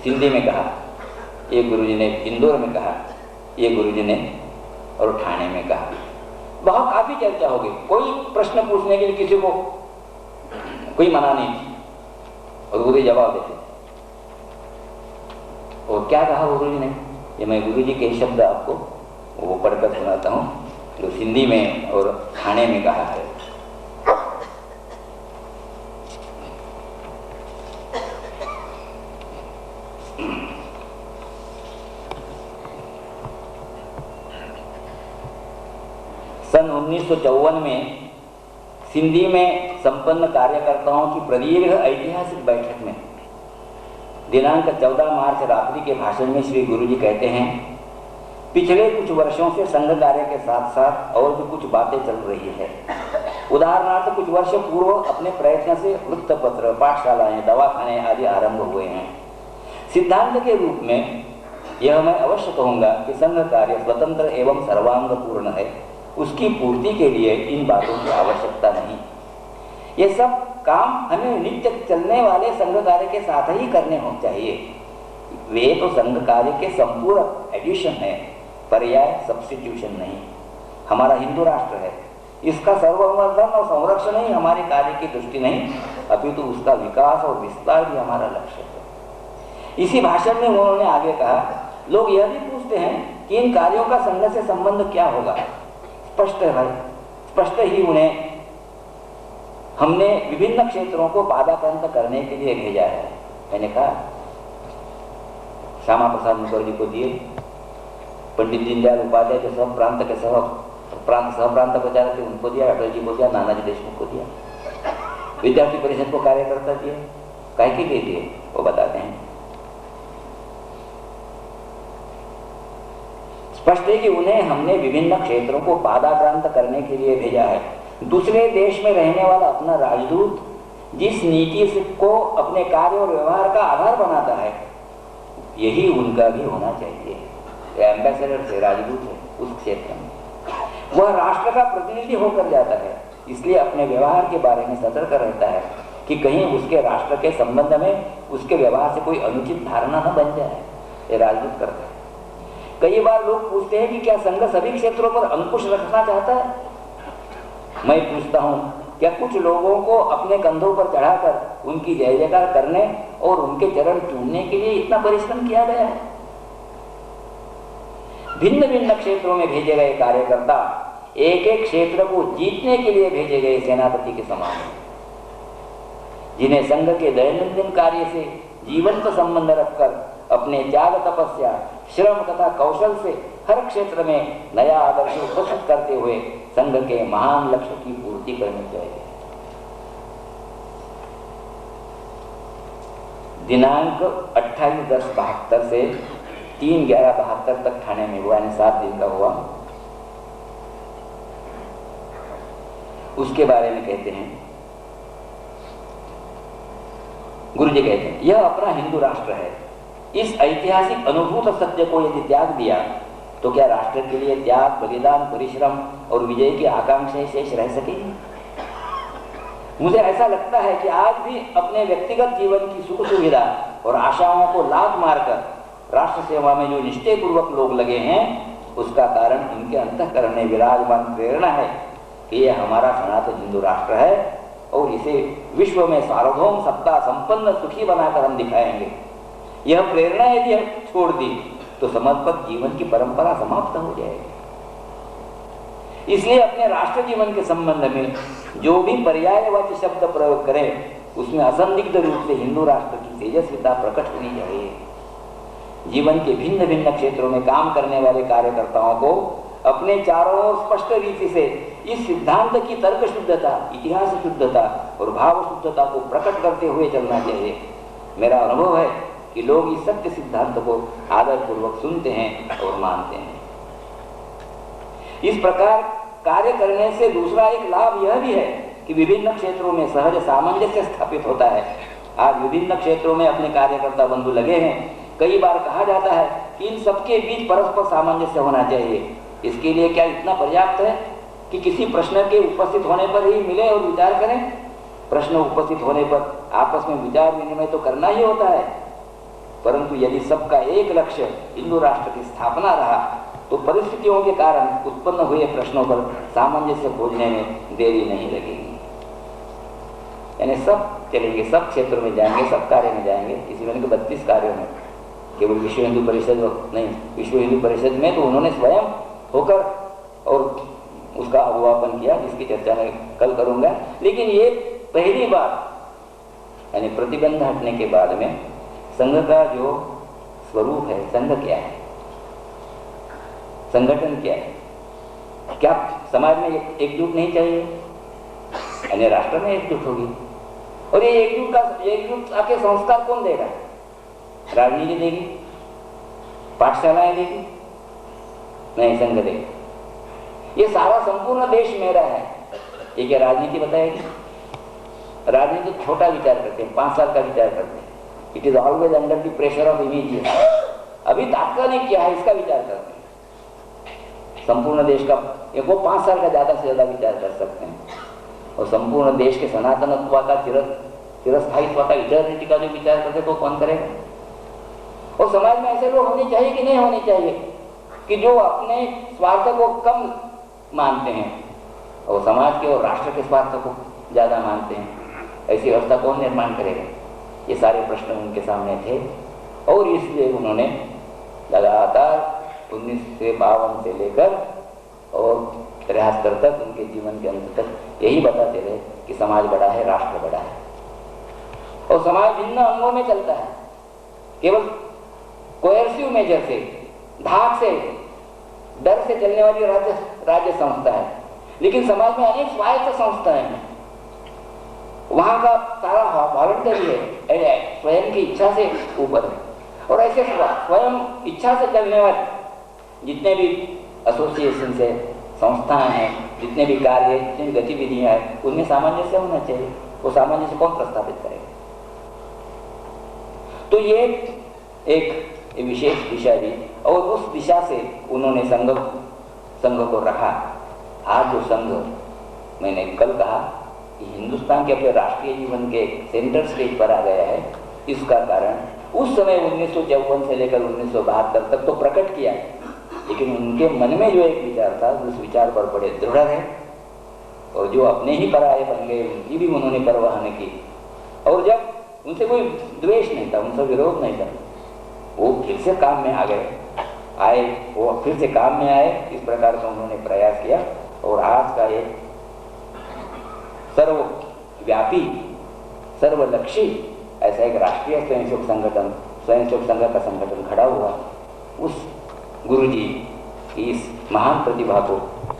सिंधी में कहा, ये गुरुजी ने इंदौर में कहा, ये गुरुजी ने और ठाणे में कहा। बहुत काफी चर्चा होगी। कोई प्रश्न पूछने के लिए किसी को कोई मना नहीं थी और गुरुजी जवाब देते। और क्या कहा गुरुजी ने, ये मैं गुरुजी के शब्द आपको वो पढ़कर सुनाता हूँ, जो सिंधी में और ठाणे में कहा है। सन 1954 में सिंधी में संपन्न कार्यकर्ताओं की प्रदीर्घ ऐतिहासिक बैठक में दिनांक 14 मार्च रात्रि के भाषण में श्री गुरुजी कहते हैं, पिछले कुछ वर्षों से संघ कार्य के साथ साथ और भी कुछ बातें चल रही है। उदाहरणार्थ कुछ वर्ष पूर्व अपने प्रयत्न से वृत्तपत्र, पाठशालाएं, दवाखाने आदि आरंभ हुए हैं। सिद्धांत के रूप में यह मैं अवश्य कहूंगा कि संघ कार्य स्वतंत्र एवं सर्वांगपूर्ण है। उसकी पूर्ति के लिए इन बातों की आवश्यकता नहीं। ये सब काम हमें नित्य चलने वाले संघ कार्य के साथ ही करने होने चाहिए। वे तो संघ कार्य के संपूरक एडिशन है, पर्याय सब्स्टिट्यूशन नहीं। हमारा हिंदू राष्ट्र है, इसका सर्ववर्धन और संरक्षण ही हमारे कार्य की दृष्टि नहीं, अपितु उसका विकास और विस्तार भी हमारा लक्ष्य है। इसी भाषण में उन्होंने आगे कहा, लोग यह भी पूछते हैं कि इन कार्यों का संघ से संबंध क्या होगा। स्पष्ट है भाई, स्पष्ट ही उन्हें हमने विभिन्न क्षेत्रों को पादाक्रांत करने के लिए भेजा है। मैंने कहा श्यामा प्रसाद मुखर्जी को दिए, पंडित दीनदयाल उपाध्याय जो सब प्रांत के सह प्रांत प्रचारक थे उनको दिया, अटल जी को दिया, नानाजी देशमुख को दिया, विद्यार्थी परिषद को कार्यकर्ता दिए। काहे के लिए दिए वो बताते हैं। स्पष्ट है कि उन्हें हमने विभिन्न क्षेत्रों को पादाक्रांत करने के लिए भेजा है। दूसरे देश में रहने वाला अपना राजदूत जिस नीति को अपने कार्य और व्यवहार का आधार बनाता है, यही उनका भी होना चाहिए। एम्बेसडर से राजदूत है उस क्षेत्र में, वह राष्ट्र का प्रतिनिधि होकर जाता है, इसलिए अपने व्यवहार के बारे में सतर्क रहता है कि कहीं उसके राष्ट्र के संबंध में उसके व्यवहार से कोई अनुचित धारणा न बन जाए। ये राजदूत करता है। कई बार लोग पूछते हैं कि क्या संघ सभी क्षेत्रों पर अंकुश रखना चाहता है। मैं पूछता हूं, क्या कुछ लोगों को अपने कंधों पर चढ़ाकर उनकी जय जयकार करने और उनके चरण चूमने के लिए इतना परिश्रम किया गया है। भिन्न भिन्न क्षेत्रों में भेजे गए कार्यकर्ता एक एक क्षेत्र को जीतने के लिए भेजे गए सेनापति के समान है, जिन्हें संघ के दैनंदिन कार्य से जीवंत संबंध रखकर अपने त्याग, तपस्या, श्रम तथा कौशल से हर क्षेत्र में नया आदर्श उपस्थित करते हुए संघ के महान लक्ष्य की पूर्ति करनी चाहिए। दिनांक 28/10/72 से 3/11/72 तक ठाणे में हुआ, यानी 7 दिन का हुआ। उसके बारे में कहते हैं, गुरु जी कहते हैं, यह अपना हिंदू राष्ट्र है। इस ऐतिहासिक अनुभूत सत्य को यदि त्याग दिया तो क्या राष्ट्र के लिए त्याग, बलिदान, परिश्रम और विजय की आकांक्षाएं शेष रह सकेगी? मुझे ऐसा लगता है कि आज भी अपने व्यक्तिगत जीवन की सुख सुविधा और आशाओं को लात मारकर राष्ट्र सेवा में जो निष्ठे पूर्वक लोग लगे हैं, उसका कारण उनके अंतःकरण में विराजमान प्रेरणा है कि यह हमारा सनातन हिंदू राष्ट्र है और इसे विश्व में सार्वभौम सत्ता संपन्न सुखी बनाकर हम दिखाएंगे। यह प्रेरणा यदि हम छोड़ दी तो समर्पित जीवन की परंपरा समाप्त हो जाएगी। इसलिए अपने राष्ट्र जीवन के संबंध में जो भी पर्यायवाची शब्द प्रयोग करें, उसमें असंदिग्ध रूप से हिंदू राष्ट्र की तेजस्विता प्रकट होनी चाहिए। जीवन के भिन्न भिन्न क्षेत्रों में काम करने वाले कार्यकर्ताओं को अपने चारों ओर स्पष्ट रीति से इस सिद्धांत की तर्क शुद्धता, इतिहास शुद्धता और भाव शुद्धता को प्रकट करते हुए चलना चाहिए। मेरा अनुभव है कि लोग इस सत्य सिद्धांत को आदरपूर्वक सुनते हैं और मानते हैं। इस प्रकार कार्य करने से दूसरा एक लाभ यह भी है कि विभिन्न क्षेत्रों में सहज सामंजस्य स्थापित होता है। आज विभिन्न क्षेत्रों में अपने कार्यकर्ता बंधु लगे हैं। कई बार कहा जाता है कि इन सबके बीच परस्पर सामंजस्य होना चाहिए। इसके लिए क्या इतना पर्याप्त है कि किसी प्रश्न के उपस्थित होने पर ही मिले और विचार करें? प्रश्न उपस्थित होने पर आपस में विचार विनिमय तो करना ही होता है, परंतु यदि सबका एक लक्ष्य हिंदू राष्ट्र की स्थापना रहा तो परिस्थितियों के कारण उत्पन्न हुए प्रश्नों पर सामंजस्य खोजने में देरी नहीं लगेगी। यानी सब चलेंगे, सब क्षेत्रों में जाएंगे, सब कार्य में जाएंगे। इसी मैंने 32 कार्यों में, केवल विश्व हिंदू परिषद नहीं, विश्व हिंदू परिषद में तो उन्होंने स्वयं होकर और उसका अवलोकन किया, जिसकी चर्चा मैं कल करूंगा। लेकिन ये पहली बार, यानी प्रतिबंध हटने के बाद में संघ का जो स्वरूप है, संघ क्या है, संगठन क्या है, क्या समाज में एकजुट नहीं चाहिए? यानी राष्ट्र में एकजुट होगी। और ये एकजुटता के संस्कार कौन देगा? राजनीति देगी? पाठशालाएं देगी? नहीं, संघ देगा। ये सारा संपूर्ण देश मेरा है, ये क्या राजनीति बताएगी? राजनीति तो छोटा विचार करते हैं, 5 साल का विचार करते हैं। It is always under the pressure of immediate. अभी तात्कालिक क्या है इसका विचार करते हैं। संपूर्ण देश का वो 5 साल का ज्यादा से ज्यादा विचार कर सकते हैं। और संपूर्ण देश के सनातनत्व का, चिरस्थायित्व का, इटर्निटी का जो विचार करते तो कौन करेगा? और समाज में ऐसे लोग होने चाहिए कि नहीं होने चाहिए कि जो अपने स्वार्थ को कम मानते हैं और समाज के और राष्ट्र के स्वार्थ को ज्यादा मानते हैं? ऐसी व्यवस्था कौन निर्माण करेगा? ये सारे प्रश्न उनके सामने थे और इसलिए उन्होंने लगातार 1952 से लेकर और 73 तक, उनके जीवन के अंत तक यही बताते रहे कि समाज बड़ा है, राष्ट्र बड़ा है। और समाज भिन्न अंगों में चलता है। केवल कोएर्सिव मेजर से, धाक से, डर से चलने वाली राज्य संस्था है, लेकिन समाज में अनेक स्वायत्त संस्थाएं हैं। वहां का सारा वॉलंटरी है, स्वयं की इच्छा से ऊपर है। और ऐसे स्वयं इच्छा से चलने वाले जितने भी एसोसिएशन है, संस्थाएं हैं, जितने भी कार्य, जितनी भी गतिविधियां हैं, उनमें सामंजस्य होना चाहिए। वो सामंजस्य कौन प्रस्तावित करेगा? तो ये एक विशेष दिशा दी और उस दिशा से उन्होंने संघ को रखा। आज जो संघ, मैंने कल कहा कि हिंदुस्तान के अपने राष्ट्रीय जीवन के सेंटर स्टेज पर आ गया है, इसका कारण उस समय 1954 से लेकर 1972 तक तो प्रकट किया, लेकिन उनके मन में जो एक विचार था, उस विचार पर बड़े दृढ़ है और जो अपने ही पराये बन गए, उनकी भी उन्होंने परवाह नहीं की। और जब उनसे कोई द्वेष नहीं था, उनसे विरोध नहीं था, वो फिर से काम में आए, वो फिर से काम में आए। इस प्रकार का उन्होंने प्रयास किया और आज का ये सर्वव्यापी, सर्वलक्षी ऐसा एक राष्ट्रीय स्वयंसेवक संगठन, स्वयंसेवक संघ का संगठन खड़ा हुआ। उस गुरु जी की इस महान प्रतिभा को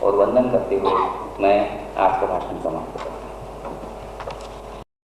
और वंदन करते हुए मैं आज का भाषण समाप्त करता हूँ।